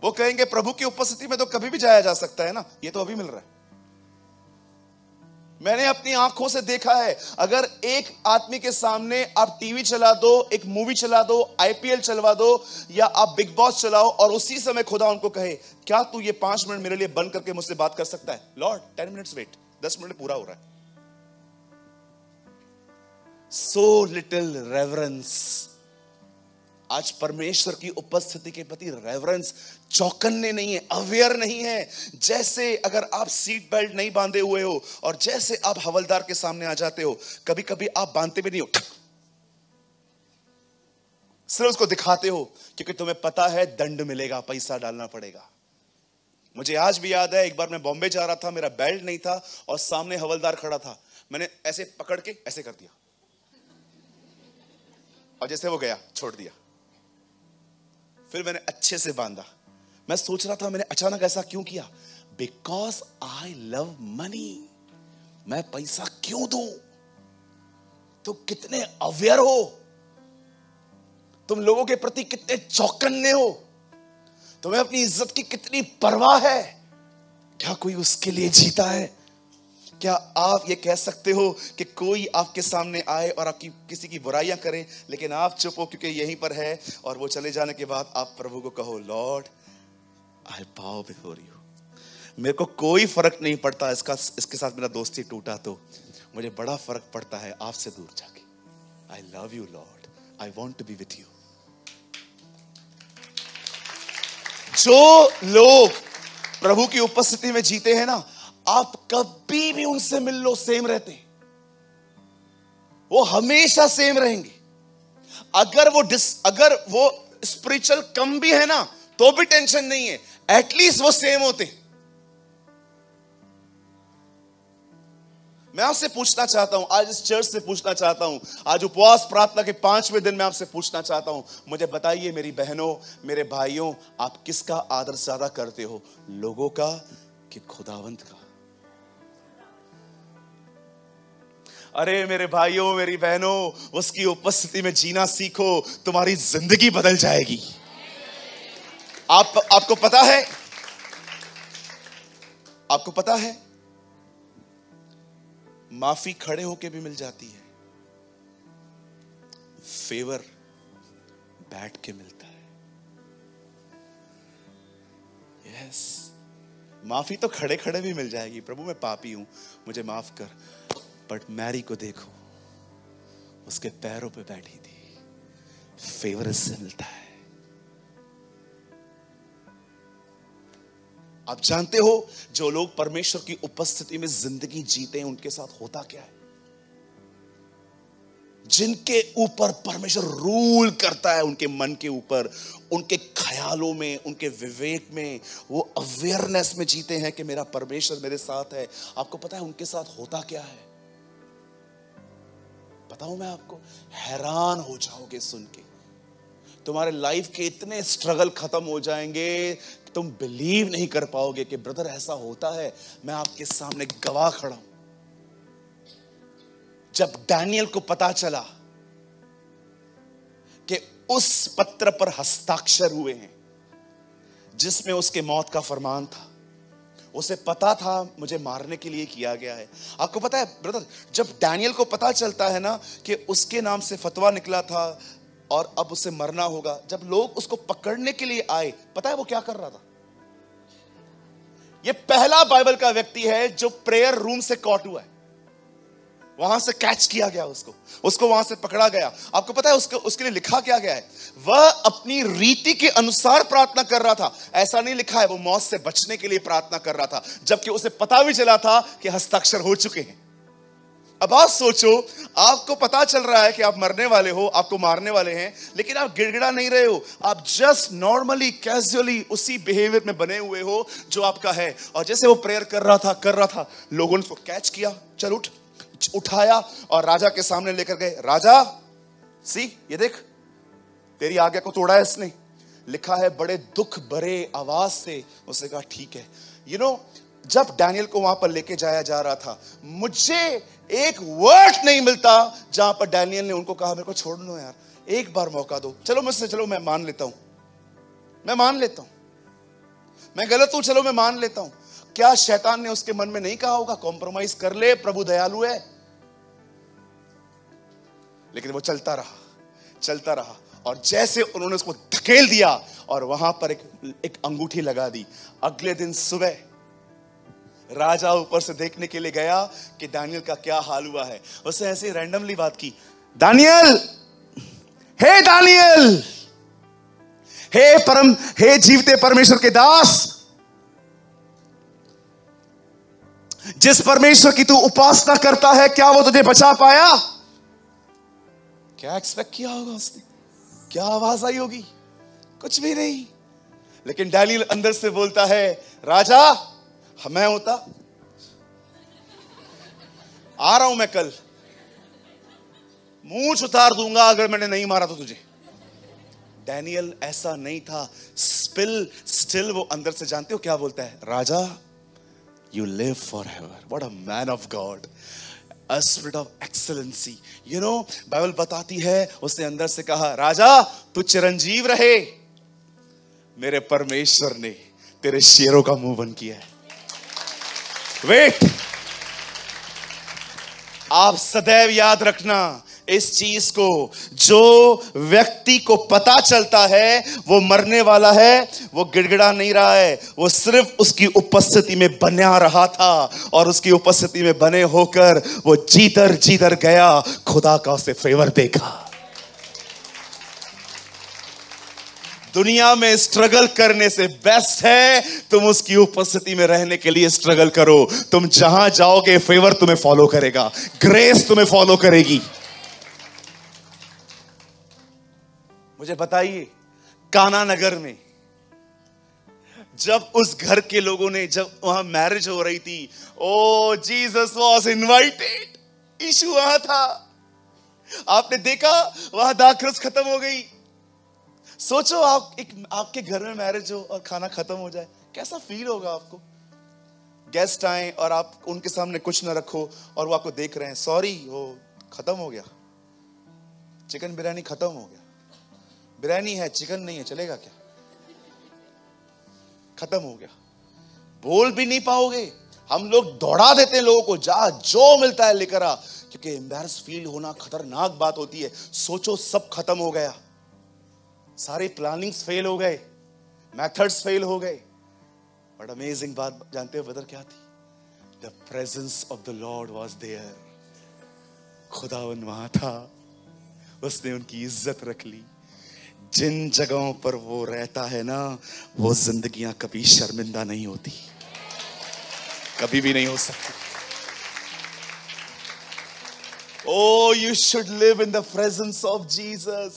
वो कहेंगे प्रभु की उपस्थिति में तो कभी भी जाया जा सकता है ना, ये तो अभी मिल रहा है। मैंने अपनी आंखों से देखा है, अगर एक आदमी के सामने आप टीवी चला दो, एक मूवी चला दो, आईपीएल चलवा दो, या आप बिग बॉस चलाओ, और उसी समय खुदा उनको कहे, क्या तू ये 5 मिनट मेरे लिए बंद करके मुझसे बात कर सकता है? लॉर्ड 10 मिनट्स वेट, 10 मिनट पूरा हो रहा है। So little reverence. आज परमेश्वर की उपस्थिति के प्रति रेवरेंस, चौकन्ने नहीं है, अवेयर नहीं है। जैसे अगर आप सीट बेल्ट नहीं बांधे हुए हो और जैसे आप हवलदार के सामने आ जाते हो, कभी कभी आप बांधते भी नहीं हो, सिर्फ उसको दिखाते हो क्योंकि तुम्हें पता है दंड मिलेगा, पैसा डालना पड़ेगा। मुझे आज भी याद है, एक बार मैं बॉम्बे जा रहा था, मेरा बेल्ट नहीं था और सामने हवलदार खड़ा था। मैंने ऐसे पकड़ के ऐसे कर दिया और जैसे वो गया छोड़ दिया। फिर मैंने अच्छे से बांधा। मैं सोच रहा था मैंने अचानक ऐसा क्यों किया? Because I love money. मैं पैसा क्यों दूं? तो कितने अवेयर हो तुम, लोगों के प्रति कितने चौकन्ने हो, तुम्हें अपनी इज्जत की कितनी परवाह है। क्या कोई उसके लिए जीता है? क्या आप ये कह सकते हो कि कोई आपके सामने आए और आपकी किसी की बुराइयां करे, लेकिन आप चुप हो क्योंकि यहीं पर है, और वो चले जाने के बाद आप प्रभु को कहो, लॉर्ड आई बाउ बिफोर यू। मेरे को कोई फर्क नहीं पड़ता इसके साथ मेरा दोस्ती टूटा, तो मुझे बड़ा फर्क पड़ता है आपसे दूर जाके। I love you Lord, I want to be with you. जो लोग प्रभु की उपस्थिति में जीते हैं ना, आप कभी भी उनसे मिल लो, सेम रहते हैं। वो हमेशा सेम रहेंगे। अगर वो स्पिरिचुअल कम भी है ना, तो भी टेंशन नहीं है, एटलीस्ट वो सेम होते हैं। मैं आपसे पूछना चाहता हूं, आज इस चर्च से पूछना चाहता हूं, आज उपवास प्रार्थना के 5वें दिन में आपसे पूछना चाहता हूं, मुझे बताइए मेरी बहनों, मेरे भाइयों, आप किसका आदर ज्यादा करते हो? लोगों का कि खुदावंत का? अरे मेरे भाइयों, मेरी बहनों, उसकी उपस्थिति में जीना सीखो, तुम्हारी जिंदगी बदल जाएगी। आपको पता है माफी खड़े होके भी मिल जाती है, फेवर बैठ के मिलता है। यस, माफी तो खड़े खड़े भी मिल जाएगी। प्रभु मैं पापी हूं, मुझे माफ कर। बट मैरी को देखो, उसके पैरों पे बैठी थी, फेवर इससे मिलता है। आप जानते हो जो लोग परमेश्वर की उपस्थिति में जिंदगी जीते हैं उनके साथ होता क्या है? जिनके ऊपर परमेश्वर रूल करता है, उनके मन के ऊपर, उनके ख्यालों में, उनके विवेक में, वो अवेयरनेस में जीते हैं कि मेरा परमेश्वर मेरे साथ है। आपको पता है उनके साथ होता क्या है? बताऊं मैं आपको, हैरान हो जाओगे सुन के। तुम्हारे लाइफ के इतने स्ट्रगल खत्म हो जाएंगे, तुम बिलीव नहीं कर पाओगे कि ब्रदर ऐसा होता है। मैं आपके सामने गवाह खड़ा हूं। जब डैनियल को पता चला कि उस पत्र पर हस्ताक्षर हुए हैं जिसमें उसके मौत का फरमान था, उसे पता था मुझे मारने के लिए किया गया है। आपको पता है ब्रदर, जब डैनियल को पता चलता है ना कि उसके नाम से फतवा निकला था और अब उसे मरना होगा, जब लोग उसको पकड़ने के लिए आए, पता है वो क्या कर रहा था? ये पहला बाइबल का व्यक्ति है जो प्रेयर रूम से कॉट हुआ है। वहां से कैच किया गया, उसको वहां से पकड़ा गया। आपको पता है उसके लिए लिखा क्या गया है? वह अपनी रीति के अनुसार प्रार्थना कर रहा था। ऐसा नहीं लिखा है वो मौत से बचने के लिए प्रार्थना कर रहा था, जबकि उसे पता भी चला था कि हस्ताक्षर हो चुके हैं। अब आप सोचो, आपको पता चल रहा है कि आप मरने वाले हो, आपको मारने वाले हैं, लेकिन आप गिड़गिड़ा नहीं रहे हो। आप जस्ट नॉर्मली कैजुअली उसी बिहेवियर में बने हुए हो जो आपका है। और जैसे वो प्रेयर कर रहा था, लोगों ने उसको कैच किया, चल उठाया और राजा के सामने लेकर गए। राजा, सी ये देख, तेरी आज्ञा को तोड़ा है इसने। लिखा है बड़े दुख भरे आवाज से उसने कहा ठीक है। जब डैनियल को वहां पर लेके जाया जा रहा था, मुझे एक वर्ड नहीं मिलता जहां पर डैनियल ने उनको कहा मेरे को छोड़ लो यार, एक बार मौका दो, चलो मैं मान लेता हूं, मैं गलत हूं, चलो मैं मान लेता हूं। क्या शैतान ने उसके मन में नहीं कहा होगा कॉम्प्रोमाइज कर ले, प्रभु दयालु है? लेकिन वो चलता रहा और जैसे उन्होंने उसको धकेल दिया और वहां पर एक अंगूठी लगा दी। अगले दिन सुबह राजा ऊपर से देखने के लिए गया कि दानियल का क्या हाल हुआ है। उसने ऐसे रैंडमली बात की, दानियल, हे जीवते परमेश्वर के दास, जिस परमेश्वर की तू उपासना करता है, क्या वो तुझे बचा पाया? क्या एक्सपेक्ट किया होगा उसने? क्या आवाज आई होगी? कुछ भी नहीं। लेकिन डैनियल अंदर से बोलता है, राजा, मैं होता, आ रहा हूं मैं कल, मूंछ उतार दूंगा अगर मैंने नहीं मारा तो तुझे। डैनियल ऐसा नहीं था। स्टिल वो अंदर से, जानते हो क्या बोलता है? राजा, you live forever. What a man of God. A spirit of excellency. Bible बताती है उसने अंदर से कहा, राजा तू चिरंजीव रहे, मेरे परमेश्वर ने तेरे शेरों का मुंह बंद किया है। वेट, आप सदैव याद रखना इस चीज को, जो व्यक्ति को पता चलता है वो मरने वाला है, वो गिड़गिड़ा नहीं रहा है, वो सिर्फ उसकी उपस्थिति में बना रहा था और उसकी उपस्थिति में बने होकर वो जीतर गया, खुदा का उसे फेवर देखा। दुनिया में स्ट्रगल करने से बेस्ट है तुम उसकी उपस्थिति में रहने के लिए स्ट्रगल करो। तुम जहां जाओगे फेवर तुम्हें फॉलो करेगा, ग्रेस तुम्हें फॉलो करेगी। मुझे बताइए, काना नगर में जब उस घर के लोगों ने, जब वहां मैरिज हो रही थी, ओ जीसस वाज इनवाइटेड, यीशु वहां था। आपने देखा वहां दाखरस खत्म हो गई। सोचो आपके घर में मैरिज हो और खाना खत्म हो जाए, कैसा फील होगा आपको? गेस्ट आए और आप उनके सामने कुछ ना रखो और वो आपको देख रहे हैं, सॉरी वो खत्म हो गया, चिकन बिरयानी खत्म हो गया, बिरयानी है चिकन नहीं है, चलेगा क्या? खत्म हो गया। बोल भी नहीं पाओगे। हम लोग दौड़ा देते हैं लोगों को, जा जो मिलता है लेकर आ, क्योंकि एम्बैरस फील होना खतरनाक बात होती है। सोचो सब खत्म हो गया, सारे प्लानिंग्स फेल हो गए, मेथड्स फेल हो गए, बट अमेजिंग बात जानते हो ब्रदर क्या थी? The presence of the Lord was there. खुदावन वहां था, उसने उनकी इज्जत रख ली। जिन जगहों पर वो रहता है ना, वो जिंदगियां कभी शर्मिंदा नहीं होती, कभी भी नहीं हो सकती। Oh, you should live in the presence of Jesus.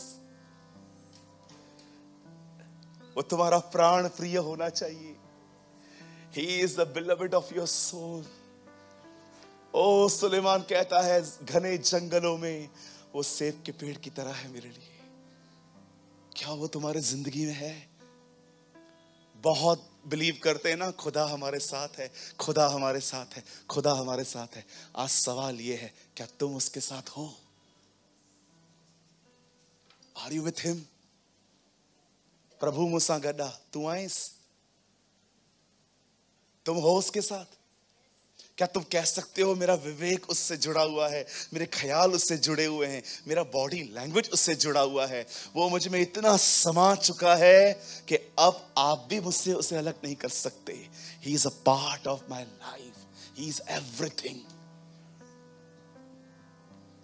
वो तुम्हारा प्राण प्रिय होना चाहिए। He is the beloved of your soul. ओ सुलेमान कहता है, घने जंगलों में वो सेब के पेड़ की तरह है मेरे लिए। क्या वो तुम्हारे जिंदगी में है? बहुत बिलीव करते हैं ना, खुदा हमारे साथ है, खुदा हमारे साथ है, खुदा हमारे साथ है। आज सवाल ये है, क्या तुम उसके साथ हो? Are you with him? प्रभु मुसा गड्ढा तू आइस, तुम हो उसके साथ? क्या तुम कह सकते हो मेरा विवेक उससे जुड़ा हुआ है, मेरे ख्याल उससे जुड़े हुए हैं, मेरा बॉडी लैंग्वेज उससे जुड़ा हुआ है, वो मुझ में इतना समा चुका है कि अब आप भी मुझसे उसे अलग नहीं कर सकते। He is a part of my life, he is everything.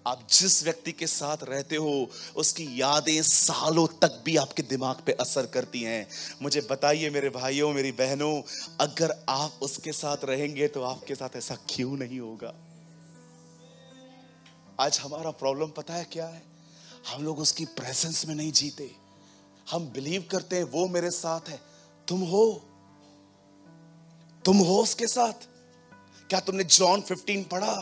आप जिस व्यक्ति के साथ रहते हो उसकी यादें सालों तक भी आपके दिमाग पे असर करती हैं। मुझे बताइए मेरे भाइयों, मेरी बहनों, अगर आप उसके साथ रहेंगे तो आपके साथ ऐसा क्यों नहीं होगा? आज हमारा प्रॉब्लम पता है क्या है? हम लोग उसकी प्रेजेंस में नहीं जीते। हम बिलीव करते हैं वो मेरे साथ है। तुम हो उसके साथ? क्या तुमने जॉन 15 पढ़ा?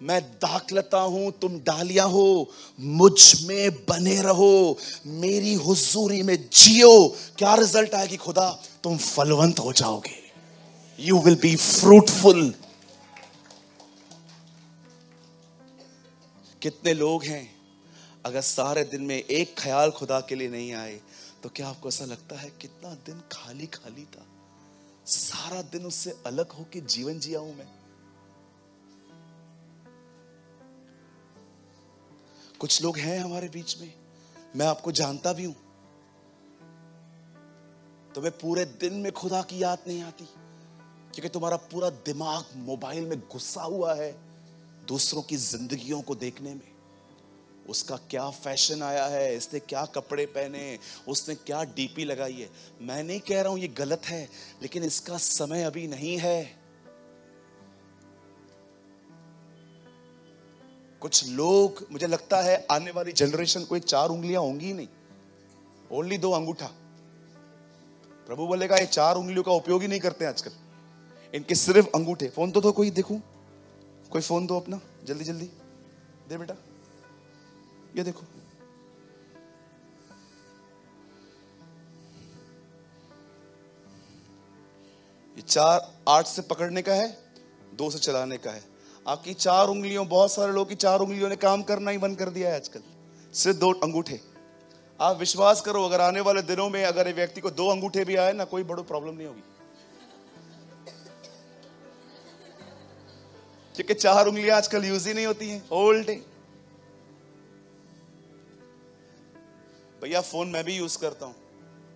मैं दाखलता हूं, तुम डालियां हो, मुझ में बने रहो, मेरी हुजूरी में जियो। क्या रिजल्ट आएगी खुदा? तुम फलवंत हो जाओगे। You will be fruitful. कितने लोग हैं अगर सारे दिन में एक ख्याल खुदा के लिए नहीं आए तो क्या आपको ऐसा लगता है कितना दिन खाली खाली था? सारा दिन उससे अलग होके जीवन जिया हूं मैं। कुछ लोग हैं हमारे बीच में, मैं आपको जानता भी हूं, तुम्हें पूरे दिन में खुदा की याद नहीं आती क्योंकि तुम्हारा पूरा दिमाग मोबाइल में घुसा हुआ है दूसरों की जिंदगियों को देखने में। उसका क्या फैशन आया है, इसने क्या कपड़े पहने, उसने क्या डीपी लगाई है। मैं नहीं कह रहा हूं ये गलत है, लेकिन इसका समय अभी नहीं है। कुछ लोग, मुझे लगता है आने वाली जनरेशन कोई 4 उंगलियां होंगी ही नहीं, ओनली 2 अंगूठा। प्रभु बोलेगा ये 4 उंगलियों का उपयोग ही नहीं करते आजकल, इनके सिर्फ अंगूठे। फोन तो दो कोई, देखूं कोई फोन दो अपना, जल्दी जल्दी दे बेटा, ये देखो। ये 8 से पकड़ने का है, 2 से चलाने का है। आपकी 4 उंगलियों, बहुत सारे लोग की 4 उंगलियों ने काम करना ही बंद कर दिया है आजकल, सिर्फ 2 अंगूठे। आप विश्वास करो, अगर आने वाले दिनों में अगर एक व्यक्ति को 2 अंगूठे भी आए ना, कोई बड़ी प्रॉब्लम नहीं होगी, क्योंकि 4 उंगलियां आजकल यूज ही नहीं होती हैं। Old day. भैया फोन मैं भी यूज करता हूं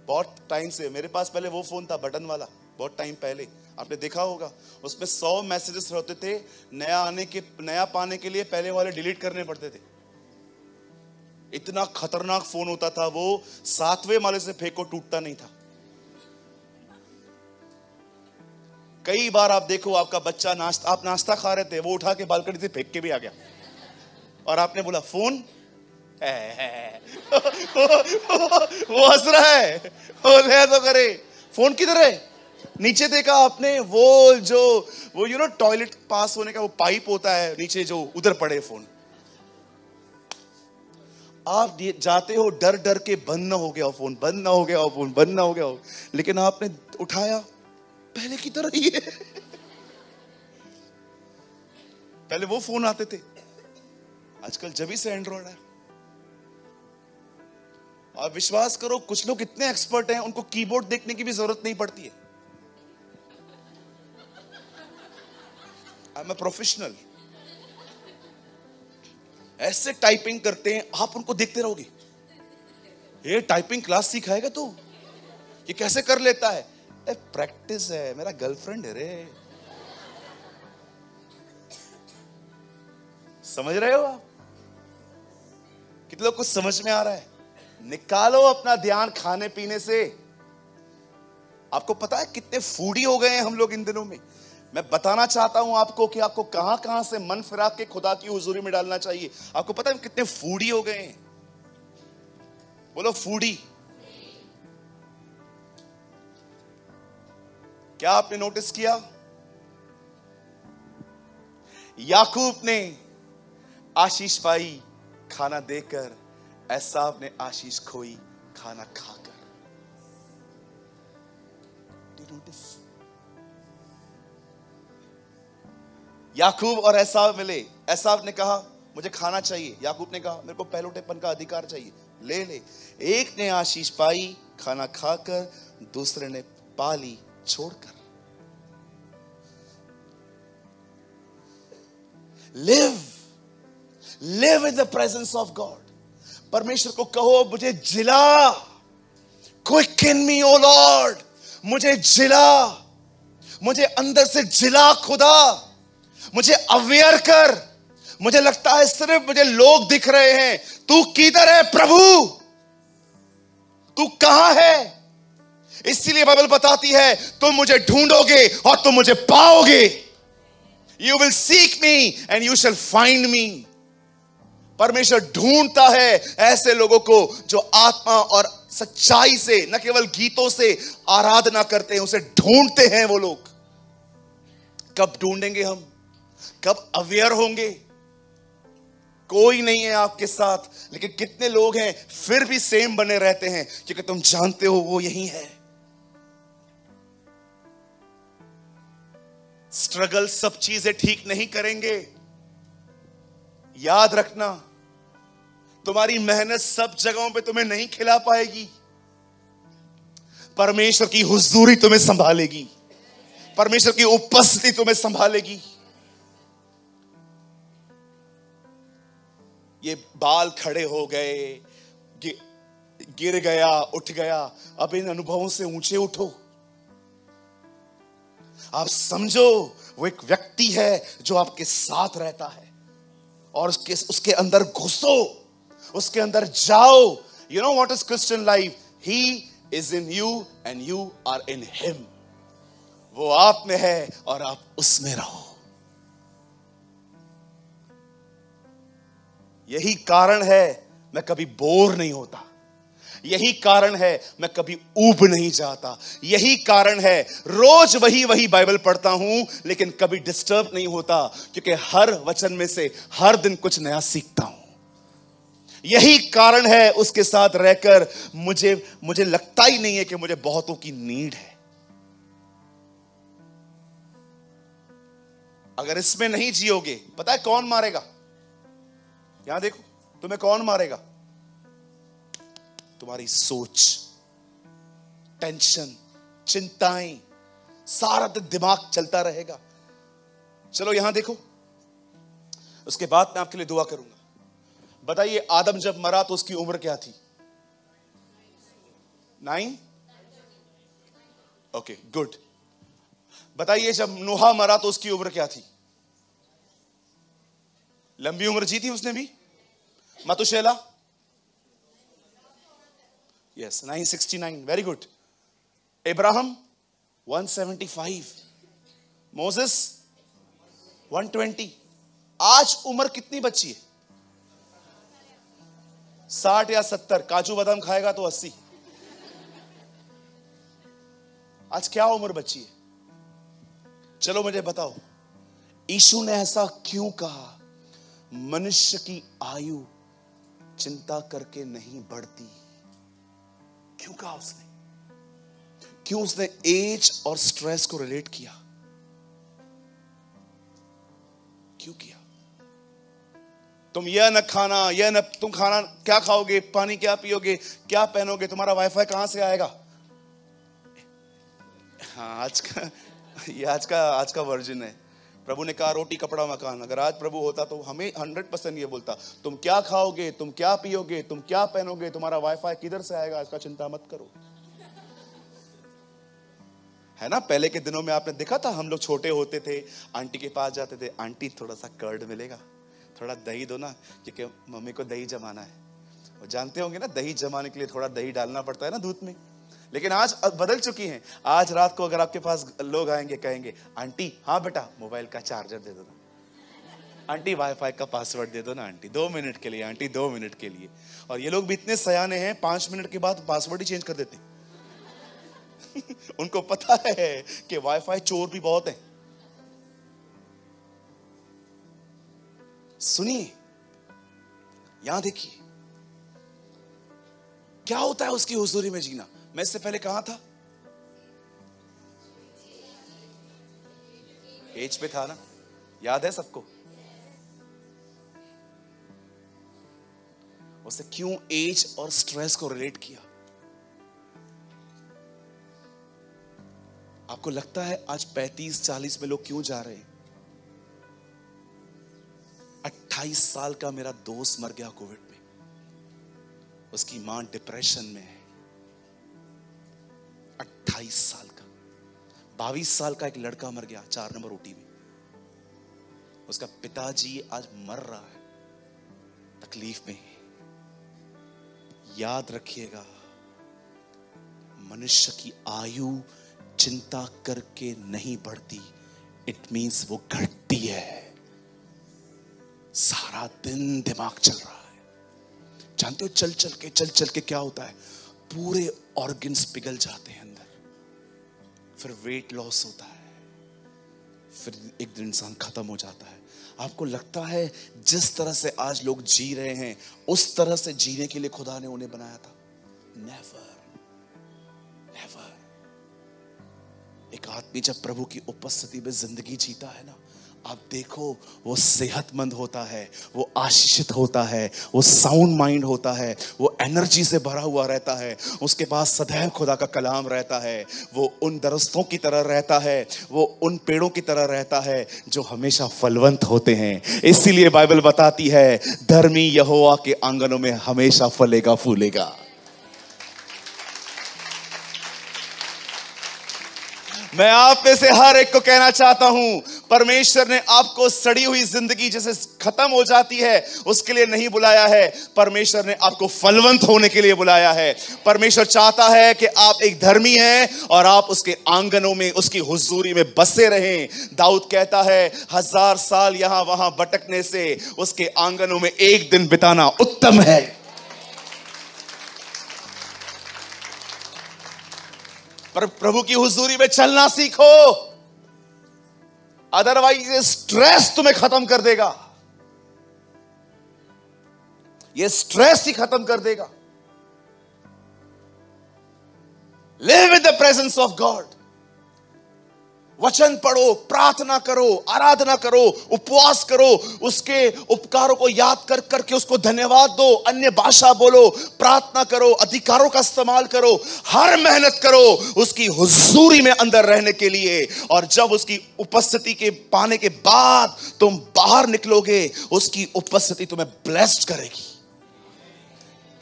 बहुत टाइम से। मेरे पास पहले वो फोन था बटन वाला, बहुत टाइम पहले, आपने देखा होगा। उसमें 100 मैसेजेस होते थे, नया पाने के लिए पहले वाले डिलीट करने पड़ते थे। इतना खतरनाक फोन होता था वो, 7वें माले से फेंको टूटता नहीं था। कई बार आप देखो, आपका बच्चा आप नाश्ता खा रहे थे, वो उठा के बालकनी से फेंक के भी आ गया और आपने बोला फोन वो हंस रहा है, वो ले तो करे, फोन किधर है? नीचे देखा आपने, वो टॉयलेट पास होने का वो पाइप होता है नीचे, जो उधर पड़े फोन। आप जाते हो डर डर के, बंद ना हो गया हो फोन, बंद ना हो गया हो फोन, बंद ना हो गया हो, लेकिन आपने उठाया पहले की तरह ही है। पहले वो फोन आते थे, आजकल जब से एंड्रॉइड है। और विश्वास करो, कुछ लोग इतने एक्सपर्ट हैं उनको कीबोर्ड देखने की भी जरूरत नहीं पड़ती है। I am a professional. ऐसे टाइपिंग करते हैं, आप उनको देखते रहोगे, ये टाइपिंग क्लास सिखाएगा तू, ये कैसे कर लेता है? प्रैक्टिस है, मेरा गर्लफ्रेंड है रे। समझ रहे हो आप? कितने लोग कुछ समझ में आ रहा है? निकालो अपना ध्यान खाने पीने से। आपको पता है कितने फूडी हो गए हैं हम लोग इन दिनों में। मैं बताना चाहता हूं आपको कि आपको कहां कहां से मन फिरा के खुदा की हुजूरी में डालना चाहिए। आपको पता है कितने फूडी हो गए हैं? बोलो फूडी। क्या आपने नोटिस किया? याकूब ने आशीष पाई खाना देकर, एसाव ने आशीष खोई खाना खाकर। नोटिस, याकूब और एसाव मिले। एसाव ने कहा मुझे खाना चाहिए, याकूब ने कहा मेरे को पहलौठेपन का अधिकार चाहिए, ले ले। एक ने आशीष पाई खाना खाकर, दूसरे ने पाली छोड़कर। Live in the presence of God. परमेश्वर को कहो मुझे जिला, क्विकन मी ओ लॉर्ड, मुझे जिला, मुझे अंदर से जिला खुदा, मुझे अवेयर कर। मुझे लगता है सिर्फ मुझे लोग दिख रहे हैं। तू किधर है प्रभु? तू कहां है? इसीलिए बाइबल बताती है तुम मुझे ढूंढोगे और तुम मुझे पाओगे। You will seek me and you shall find me। परमेश्वर ढूंढता है ऐसे लोगों को जो आत्मा और सच्चाई से, न केवल गीतों से आराधना करते हैं, उसे ढूंढते हैं वो लोग। कब ढूंढेंगे हम? कब अवेयर होंगे? कोई नहीं है आपके साथ, लेकिन कितने लोग हैं फिर भी सेम बने रहते हैं, क्योंकि तुम जानते हो वो यही है। स्ट्रगल सब चीजें ठीक नहीं करेंगे। याद रखना, तुम्हारी मेहनत सब जगहों पे तुम्हें नहीं खिला पाएगी। परमेश्वर की हुजूरी तुम्हें संभालेगी, परमेश्वर की उपस्थिति तुम्हें संभालेगी। ये बाल खड़े हो गए, गिर गया, उठ गया, अब इन अनुभवों से ऊंचे उठो। आप समझो वो एक व्यक्ति है जो आपके साथ रहता है, और उसके अंदर घुसो, उसके अंदर जाओ। You know what is Christian life? He is in you and you are in him. वो आप में है और आप उसमें रहो। यही कारण है मैं कभी बोर नहीं होता, यही कारण है मैं कभी ऊब नहीं जाता, यही कारण है रोज वही वही बाइबल पढ़ता हूं लेकिन कभी डिस्टर्ब नहीं होता, क्योंकि हर वचन में से हर दिन कुछ नया सीखता हूं। यही कारण है उसके साथ रहकर मुझे लगता ही नहीं है कि मुझे बहुतों की नीड है। अगर इसमें नहीं जियोगे, पता है कौन मारेगा? यहां देखो, तुम्हें कौन मारेगा? तुम्हारी सोच, टेंशन, चिंताएं, सारा दिन दिमाग चलता रहेगा। चलो यहां देखो, उसके बाद मैं आपके लिए दुआ करूंगा। बताइए, आदम जब मरा तो उसकी उम्र क्या थी? 9? Okay, good. बताइए, जब नूहा मरा तो उसकी उम्र क्या थी? लंबी उम्र जी थी उसने भी। Methuselah? Yes, 969, very good. Ibrahim 175, Moses 120। आज उम्र कितनी बची है? 60 या 70। काजू बादाम खाएगा तो 80। आज क्या उम्र बची है? चलो मुझे बताओ, यीशु ने ऐसा क्यों कहा? मनुष्य की आयु चिंता करके नहीं बढ़ती। क्यों कहा उसने? क्यों उसने एज और स्ट्रेस को रिलेट किया? क्यों किया? तुम यह न खाना, यह न, तुम खाना क्या खाओगे, पानी क्या पियोगे, क्या पहनोगे, तुम्हारा वाईफाई कहां से आएगा? हाँ, आज का वर्जन है। प्रभु ने कहा रोटी कपड़ा मकान। अगर आज प्रभु होता तो हमें 100% ये बोलता, तुम क्या खाओगे, तुम क्या पियोगे, तुम क्या पहनोगे, तुम्हारा वाईफाई किधर से आएगा, इसका चिंता मत करो। है ना? पहले के दिनों में आपने देखा था, हम लोग छोटे होते थे, आंटी के पास जाते थे, आंटी थोड़ा सा कर्ड मिलेगा, थोड़ा दही दो ना, क्योंकि मम्मी को दही जमाना है। वो जानते होंगे ना, दही जमाने के लिए थोड़ा दही डालना पड़ता है ना दूध में। लेकिन आज बदल चुकी हैं। आज रात को अगर आपके पास लोग आएंगे, कहेंगे आंटी, हाँ बेटा मोबाइल का चार्जर दे दो ना, आंटी वाईफाई का पासवर्ड दे दो ना आंटी, 2 मिनट के लिए आंटी, 2 मिनट के लिए। और ये लोग भी इतने सयाने हैं, 5 मिनट के बाद पासवर्ड ही चेंज कर देते उनको पता है कि वाईफाई चोर भी बहुत है। सुनिए, यहां देखिए क्या होता है उसकी हुजूरी में जीना। मैं इससे पहले कहां था? एज पे था ना, याद है सबको? उसने क्यों एज और स्ट्रेस को रिलेट किया? आपको लगता है आज 35-40 में लोग क्यों जा रहे हैं? 28 साल का मेरा दोस्त मर गया कोविड में, उसकी मां डिप्रेशन में है। 28 साल का। 22 साल का एक लड़का मर गया 4 नंबर ओटी में, उसका पिताजी आज मर रहा है, तकलीफ में है। याद रखिएगा, मनुष्य की आयु चिंता करके नहीं बढ़ती, इट मींस वो घटती है। सारा दिन दिमाग चल रहा है। जानते हो चल चल के क्या होता है? पूरे ऑर्गन्स पिघल जाते हैं अंदर, फिर वेट लॉस होता है, फिर एक दिन इंसान खत्म हो जाता है। आपको लगता है जिस तरह से आज लोग जी रहे हैं उस तरह से जीने के लिए खुदा ने उन्हें बनाया था? Never never. एक आदमी जब प्रभु की उपस्थिति में जिंदगी जीता है ना, आप देखो वो सेहतमंद होता है, वो आशीषित होता है, वो साउंड माइंड होता है, वो एनर्जी से भरा हुआ रहता है, उसके पास सदैव खुदा का कलाम रहता है, वो उन दरख्तों की तरह रहता है, वो उन पेड़ों की तरह रहता है जो हमेशा फलवंत होते हैं। इसीलिए बाइबल बताती है धर्मी यहोवा के आंगनों में हमेशा फलेगा फूलेगा। मैं आप में से हर एक को कहना चाहता हूं, परमेश्वर ने आपको सड़ी हुई जिंदगी जैसे खत्म हो जाती है उसके लिए नहीं बुलाया है, परमेश्वर ने आपको फलवंत होने के लिए बुलाया है। परमेश्वर चाहता है कि आप एक धर्मी हैं और आप उसके आंगनों में, उसकी हुजूरी में बसे रहें। दाऊद कहता है 1000 साल यहां वहां भटकने से उसके आंगनों में एक दिन बिताना उत्तम है। पर प्रभु की हुजूरी में चलना सीखो, अदरवाइज ये स्ट्रेस तुम्हें खत्म कर देगा, ये स्ट्रेस ही खत्म कर देगा। Live with the presence of God. वचन पढ़ो, प्रार्थना करो, आराधना करो, उपवास करो, उसके उपकारों को याद कर करके उसको धन्यवाद दो, अन्य भाषा बोलो, प्रार्थना करो, अधिकारों का इस्तेमाल करो, हर मेहनत करो उसकी हुजूरी में अंदर रहने के लिए। और जब उसकी उपस्थिति के पाने के बाद तुम बाहर निकलोगे, उसकी उपस्थिति तुम्हें ब्लेस्ड करेगी।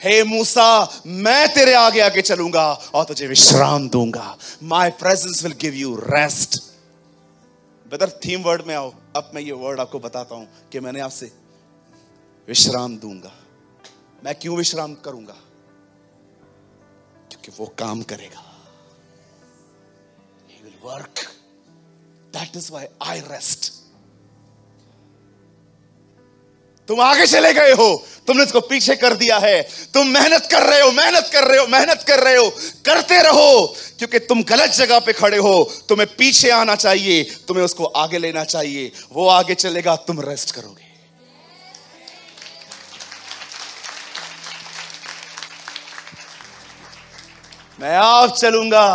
हे मूसा, मैं तेरे आगे आगे चलूंगा और तुझे विश्राम दूंगा। माई presence will give you rest. Brother theme word में आओ। अब मैं ये वर्ड आपको बताता हूं कि मैंने आपसे विश्राम दूंगा। मैं क्यों विश्राम करूंगा? क्योंकि वो काम करेगा। He will work. That is why I rest. तुम आगे चले गए हो, तुमने इसको पीछे कर दिया है, तुम मेहनत कर रहे हो, मेहनत कर रहे हो, मेहनत कर रहे हो, करते रहो, क्योंकि तुम गलत जगह पे खड़े हो। तुम्हें पीछे आना चाहिए, तुम्हें उसको आगे लेना चाहिए। वो आगे चलेगा, तुम रेस्ट करोगे। मैं आप चलूंगा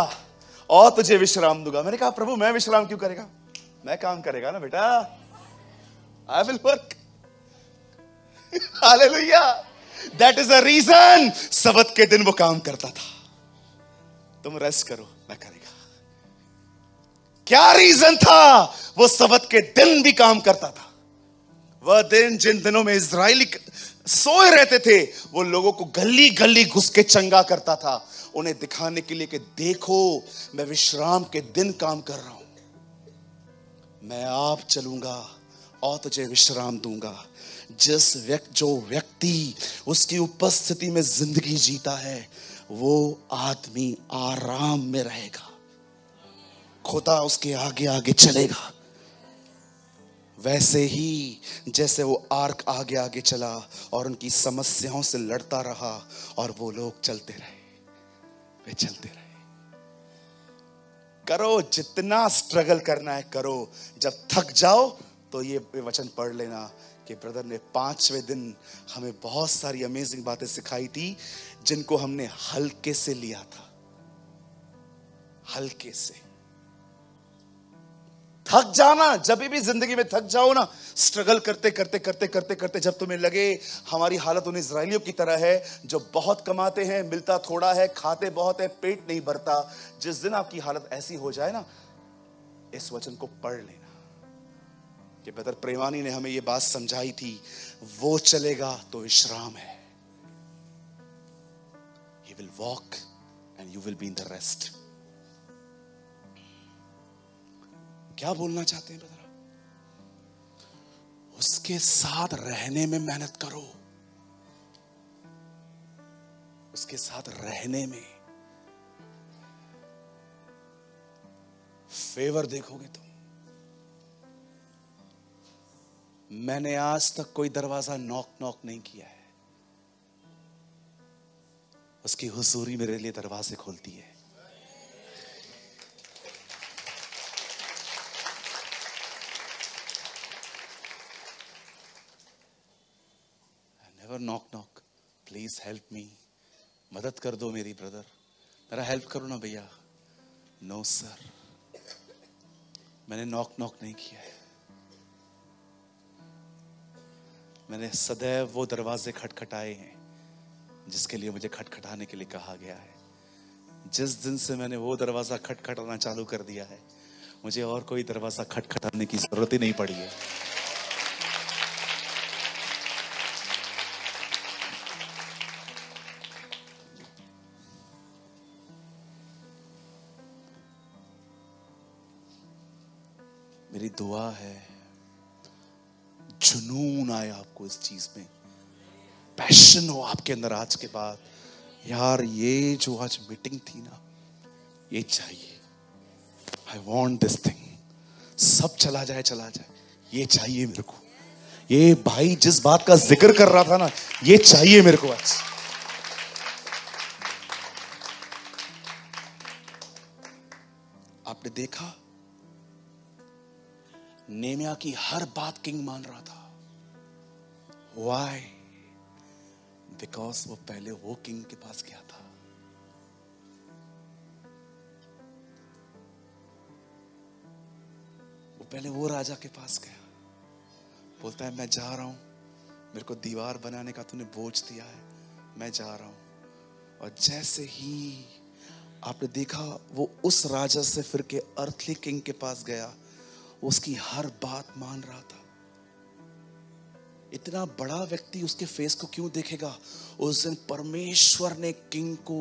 और तुझे विश्राम दूंगा। मैंने कहा प्रभु मैं विश्राम क्यों करेगा? मैं काम करेगा ना बेटा। I will work. Hallelujah. That is the reason सबत के दिन वो काम करता था। तुम रेस्ट करो, मैं करेगा। क्या रीजन था? वो सबत के दिन भी काम करता था। वह दिन जिन दिनों में इजराइली सोए रहते थे, वो लोगों को गली गली घुस के चंगा करता था, उन्हें दिखाने के लिए कि देखो मैं विश्राम के दिन काम कर रहा हूं। मैं आप चलूंगा और तुझे विश्राम दूंगा। जो व्यक्ति उसकी उपस्थिति में जिंदगी जीता है, वो आदमी आराम में रहेगा। खुदा उसके आगे आगे चलेगा। वैसे ही जैसे वो आर्क आगे आगे चला और उनकी समस्याओं से लड़ता रहा, और वो लोग चलते रहे, वे चलते रहे। करो, जितना स्ट्रगल करना है करो। जब थक जाओ तो ये वचन पढ़ लेना कि ब्रदर ने 5वें दिन हमें बहुत सारी अमेजिंग बातें सिखाई थी, जिनको हमने हल्के से लिया था। हल्के से। थक जाना, जब भी जिंदगी में थक जाओ ना, स्ट्रगल करते करते करते करते करते, जब तुम्हें लगे हमारी हालत उन इजरायलियों की तरह है जो बहुत कमाते हैं, मिलता थोड़ा है, खाते बहुत है, पेट नहीं भरता, जिस दिन आपकी हालत ऐसी हो जाए ना, इस वचन को पढ़ लेना कि ब्रदर प्रेमानी ने हमें ये बात समझाई थी, वो चलेगा तो विश्राम है। He will walk and you will be in the rest। क्या बोलना चाहते हैं ब्रदर? उसके साथ रहने में मेहनत करो। उसके साथ रहने में फेवर देखोगे तुम। मैंने आज तक कोई दरवाजा नॉक नहीं किया है, उसकी हुजूरी मेरे लिए दरवाजे खोलती है। Never knock, please help me, मदद कर दो मेरी ब्रदर, मेरा हेल्प करो ना भैया। नो सर, मैंने नॉक नहीं किया है। मैंने सदैव वो दरवाजे खटखटाए हैं जिसके लिए मुझे खटखटाने के लिए कहा गया है। जिस दिन से मैंने वो दरवाजा खटखटाना चालू कर दिया है, मुझे और कोई दरवाजा खटखटाने की जरूरत ही नहीं पड़ी है। मेरी दुआ है जुनून आए आपको इस चीज में, पैशन हो आपके अंदर आज के बाद, यार ये जो आज मीटिंग थी ना, ये चाहिए। I want this thing. सब चला जाए, ये चाहिए मेरे को। ये भाई जिस बात का जिक्र कर रहा था ना, ये चाहिए मेरे को आज। आपने देखा नेमिया की हर बात किंग मान रहा था। Why? Because वो पहले वो किंग के पास गया था। वो पहले वो राजा के पास गया। बोलता है मैं जा रहा हूं, मेरे को दीवार बनाने का तूने बोझ दिया है, मैं जा रहा हूं। और जैसे ही आपने देखा वो उस राजा से फिर के अर्थली किंग के पास गया, उसकी हर बात मान रहा था। इतना बड़ा व्यक्ति उसके फेस को क्यों देखेगा? उस दिन परमेश्वर ने किंग को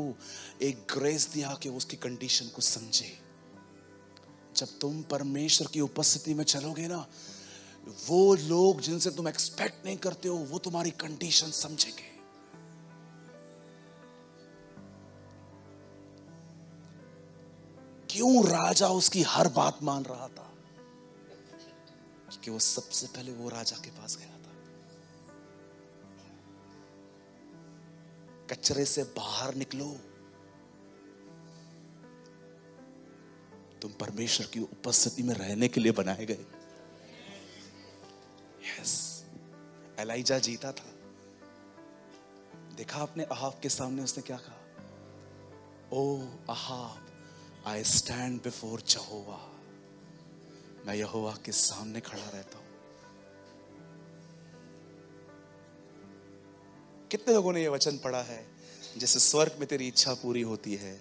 एक ग्रेस दिया कि उसकी कंडीशन को समझे। जब तुम परमेश्वर की उपस्थिति में चलोगे ना, वो लोग जिनसे तुम एक्सपेक्ट नहीं करते हो, वो तुम्हारी कंडीशन समझेंगे। क्यों राजा उसकी हर बात मान रहा था? क्योंकि वो सबसे पहले वो राजा के पास गया था। कचरे से बाहर निकलो। तुम परमेश्वर की उपस्थिति में रहने के लिए बनाए गए। यस, एलाइजा जीता था। देखा आपने अहाब के सामने उसने क्या कहा? ओ अहाब, आई स्टैंड बिफोर यहोवा। मैं यहोवा के सामने खड़ा रहता हूं। कितने लोगों ने यह वचन पढ़ा है, जैसे स्वर्ग में तेरी इच्छा पूरी होती है।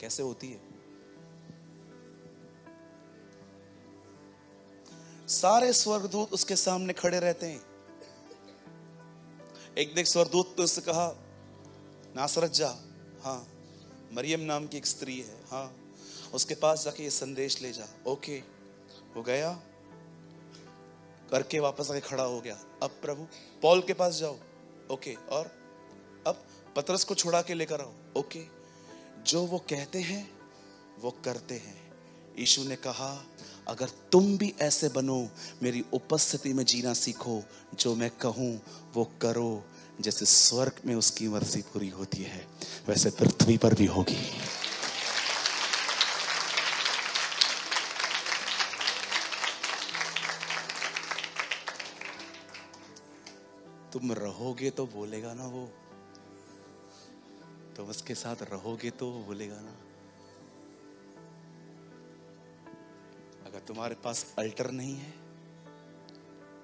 कैसे होती है? सारे स्वर्गदूत उसके सामने खड़े रहते हैं। एक दिन स्वर्गदूत ने उससे कहा, नासरत जा। हाँ, मरियम नाम की एक स्त्री है, हाँ, उसके पास जाके ये संदेश ले जा। ओके, वो गया, करके वापस आके खड़ा हो गया। अब प्रभु पौल के पास जाओ, ओके, और अब पतरस को छुड़ा के लेकर आओ, ओके। जो वो कहते हैं वो करते हैं। यीशु ने कहा, अगर तुम भी ऐसे बनो, मेरी उपस्थिति में जीना सीखो, जो मैं कहूं वो करो, जैसे स्वर्ग में उसकी मर्जी पूरी होती है वैसे पृथ्वी पर भी होगी। तुम रहोगे तो बोलेगा ना वो, तुम उसके साथ रहोगे तो वो बोलेगा ना। अगर तुम्हारे पास अल्टर नहीं है,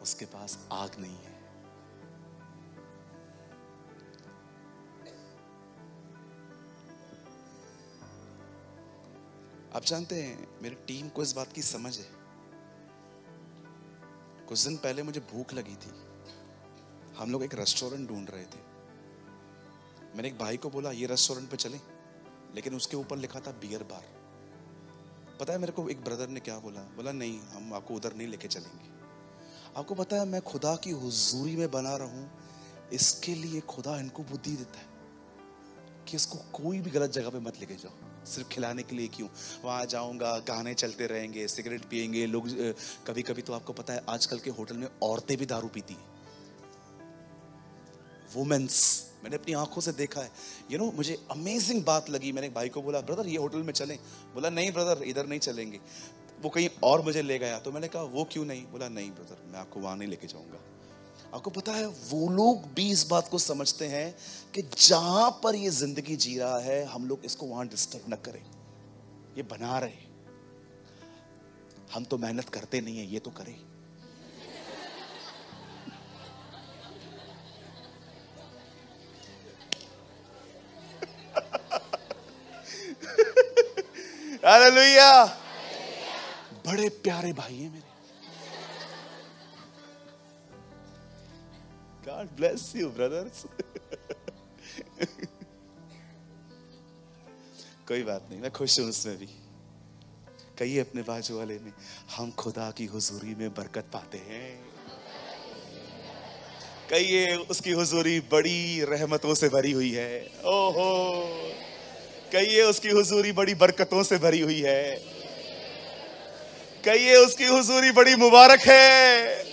उसके पास आग नहीं है। आप जानते हैं मेरी टीम को इस बात की समझ है। कुछ दिन पहले मुझे भूख लगी थी, हम लोग एक रेस्टोरेंट ढूंढ रहे थे। मैंने एक भाई को बोला ये रेस्टोरेंट पे चलें, लेकिन उसके ऊपर लिखा था बियर बार। पता है मेरे को एक ब्रदर ने क्या बोला? बोला नहीं, हम आपको उधर नहीं लेके चलेंगे। आपको पता है मैं खुदा की हुजूरी में बना रहूं, इसके लिए खुदा इनको बुद्धि देता है कि इसको कोई भी गलत जगह पे मत लेके जाओ। सिर्फ खिलाने के लिए क्यों? वहां जाऊंगा, गाने चलते रहेंगे, सिगरेट पिएंगे लोग। कभी कभी तो आपको पता है आजकल के होटल में औरतें भी दारू पीती हैं, वुमेन्स। मैंने अपनी आंखों से देखा है। मुझे अमेजिंग बात लगी। मैंने एक भाई को बोला ब्रदर ये होटल में चलें? बोला नहीं ब्रदर इधर नहीं चलेंगे। वो कहीं और मुझे ले गया, तो मैंने कहा वो क्यों नहीं? बोला नहीं ब्रदर मैं आपको वहां नहीं लेके जाऊंगा। आपको पता है वो लोग भी इस बात को समझते हैं कि जहां पर ये जिंदगी जी रहा है हम लोग इसको वहां डिस्टर्ब न करें। ये बना रहे, हम तो मेहनत करते नहीं है, ये तो करें। हालेलुया। बड़े प्यारे भाई हैं मेरे। God bless you brothers। कोई बात नहीं, मैं खुश हूं उसमें भी। कहिए अपने बाजू वाले में, हम खुदा की हुजूरी में बरकत पाते हैं। कहिए उसकी हुजूरी बड़ी रहमतों से भरी हुई है। ओहो, कहिए उसकी हुजूरी बड़ी बरकतों से भरी हुई है। कहिए उसकी हुजूरी बड़ी मुबारक है।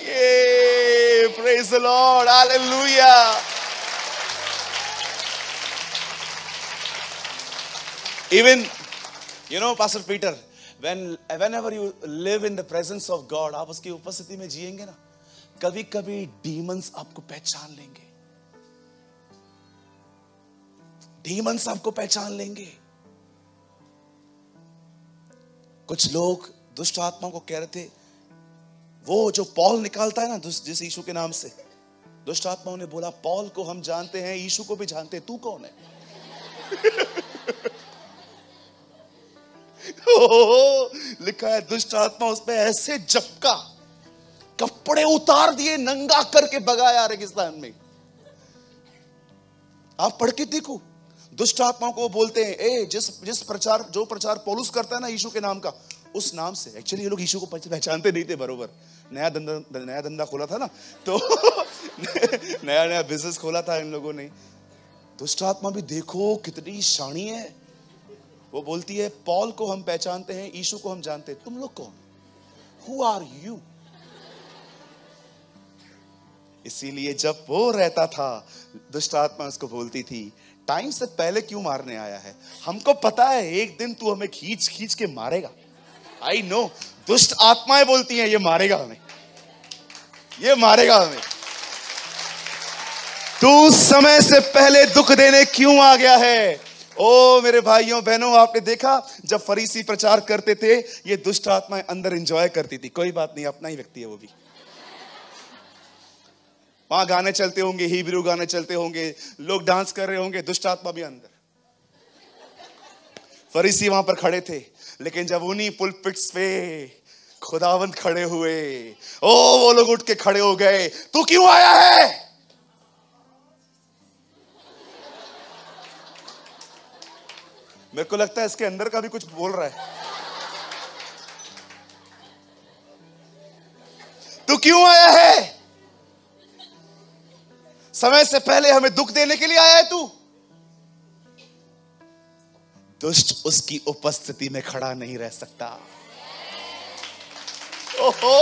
ये praise the Lord, hallelujah. Even Pastor Peter, whenever you live in the presence of God, आप उसकी उपस्थिति में जिएंगे ना, कभी कभी डीमंस आपको पहचान लेंगे। डीमंस आपको पहचान लेंगे। कुछ लोग दुष्ट आत्माओं को कह रहे थे, वो जो पौल निकालता है ना जिस यीशु के नाम से, दुष्ट आत्माओं ने बोला पौल को हम जानते हैं, यीशु को भी जानते हैं, तू कौन है? लिखा है दुष्ट आत्मा उस पे ऐसे झपका, कपड़े उतार दिए, नंगा करके भगाया रेगिस्तान में। आप पढ़ के देखो, दुष्ट आत्माओं को बोलते हैं जिस प्रचार पौलुस करता है ना यीशु के नाम का, उस नाम से। एक्चुअली ये लोग यीशु को पहचानते नहीं थे बरोबर। नया धंधा खोला था ना, तो नया बिजनेस खोला था इन लोगों ने। दुष्ट आत्मा भी देखो कितनी शानी है। वो बोलती है पौल को हम पहचानते हैं, यीशु को हम जानते हैं, तुम लोग कौन? Who are you? इसीलिए जब वो रहता था, दुष्ट आत्मा उसको बोलती थी टाइम से पहले क्यों मारने आया है? हमको पता है एक दिन तू हमें खींच खींच के मारेगा। I know. दुष्ट आत्माएं बोलती हैं ये मारेगा हमें, ये मारेगा हमें। तू समय से पहले दुख देने क्यों आ गया है? ओ मेरे भाइयों बहनों, आपने देखा जब फरीसी प्रचार करते थे, ये दुष्ट आत्माएं अंदर एंजॉय करती थी। कोई बात नहीं, अपना ही व्यक्ति है वो भी। वहां गाने चलते होंगे, हिब्रू गाने चलते होंगे, लोग डांस कर रहे होंगे, दुष्ट आत्मा भी अंदर। फरीसी वहां पर खड़े थे, लेकिन जब उन्हीं पुलपिट्स पे खुदावंत खड़े हुए, वो लोग उठ के खड़े हो गए, तू क्यों आया है? मेरे को लगता है इसके अंदर का भी कुछ बोल रहा है। क्यों आया है? समय से पहले हमें दुख देने के लिए आया है तू? दुष्ट उसकी उपस्थिति में खड़ा नहीं रह सकता। ओहो,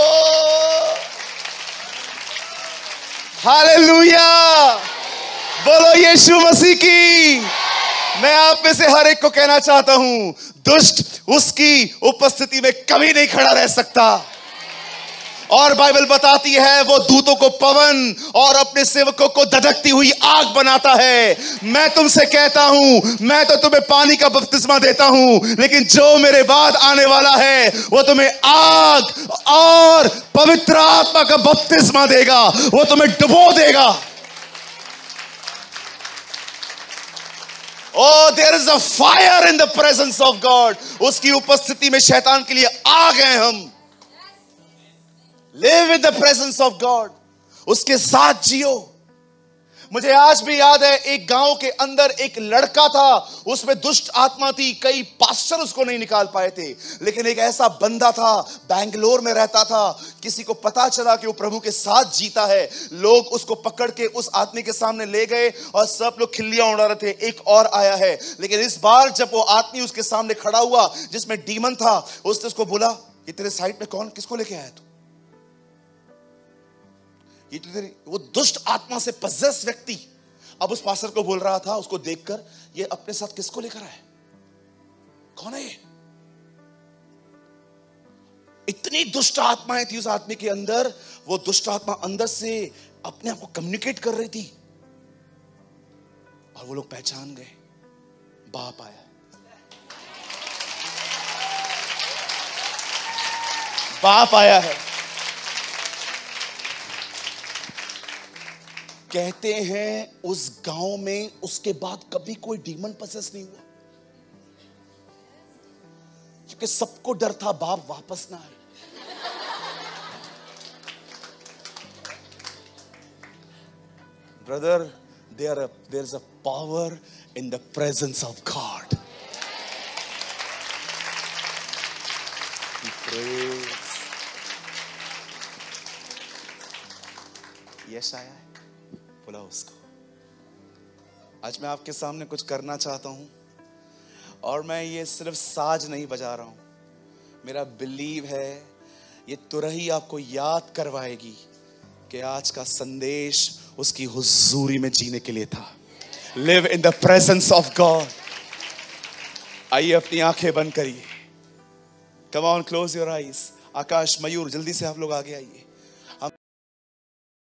हालेलुया, बोलो यीशु मसीह की। मैं आप में से हर एक को कहना चाहता हूं, दुष्ट उसकी उपस्थिति में कभी नहीं खड़ा रह सकता। और बाइबल बताती है वो दूतों को पवन और अपने सेवकों को धधकती हुई आग बनाता है। मैं तुमसे कहता हूं, मैं तो तुम्हें पानी का बपतिस्मा देता हूं, लेकिन जो मेरे बाद आने वाला है वो तुम्हें आग और पवित्र आत्मा का बपतिस्मा देगा। वो तुम्हें डुबो देगा। Oh, there is a fire in the presence of God. उसकी उपस्थिति में शैतान के लिए आग है। हम live in the presence of God. उसके साथ जियो। मुझे आज भी याद है, एक गांव के अंदर एक लड़का था, उसमें दुष्ट आत्मा थी। कई पास्टर उसको नहीं निकाल पाए थे, लेकिन एक ऐसा बंदा था, बैंगलोर में रहता था। किसी को पता चला कि वो प्रभु के साथ जीता है। लोग उसको पकड़ के उस आदमी के सामने ले गए और सब लोग खिल्लियां उड़ा रहे थे, एक और आया है। लेकिन इस बार जब वो आदमी उसके सामने खड़ा हुआ जिसमें डीमन था, उसने उसको बोला, ये तेरे साइड में कौन, किसको लेके आया तू? वो दुष्ट आत्मा से पजेस व्यक्ति अब उस पास्टर को बोल रहा था, उसको देखकर, ये अपने साथ किसको लेकर आया, कौन है ये? इतनी दुष्ट आत्माएं थी उस आदमी के अंदर। वो दुष्ट आत्मा अंदर से अपने आप को कम्युनिकेट कर रही थी और वो लोग पहचान गए, बाप आया, बाप आया है। कहते हैं उस गांव में उसके बाद कभी कोई डीमन पसेस नहीं हुआ, क्योंकि सबको डर था बाप वापस ना आए। Brother, there is a power in the presence of God. Yes आया है, बोला उसको। आज मैं आपके सामने कुछ करना चाहता हूं, और मैं ये सिर्फ साज नहीं बजा रहा हूं। मेरा बिलीव है ये तुरही आपको याद करवाएगी कि आज का संदेश उसकी हुजूरी में जीने के लिए था। Live in the presence of God. आइए अपनी आंखें बंद करिए। Come on, close your eyes. Akash, Mayur, जल्दी से आप लोग आगे आइए।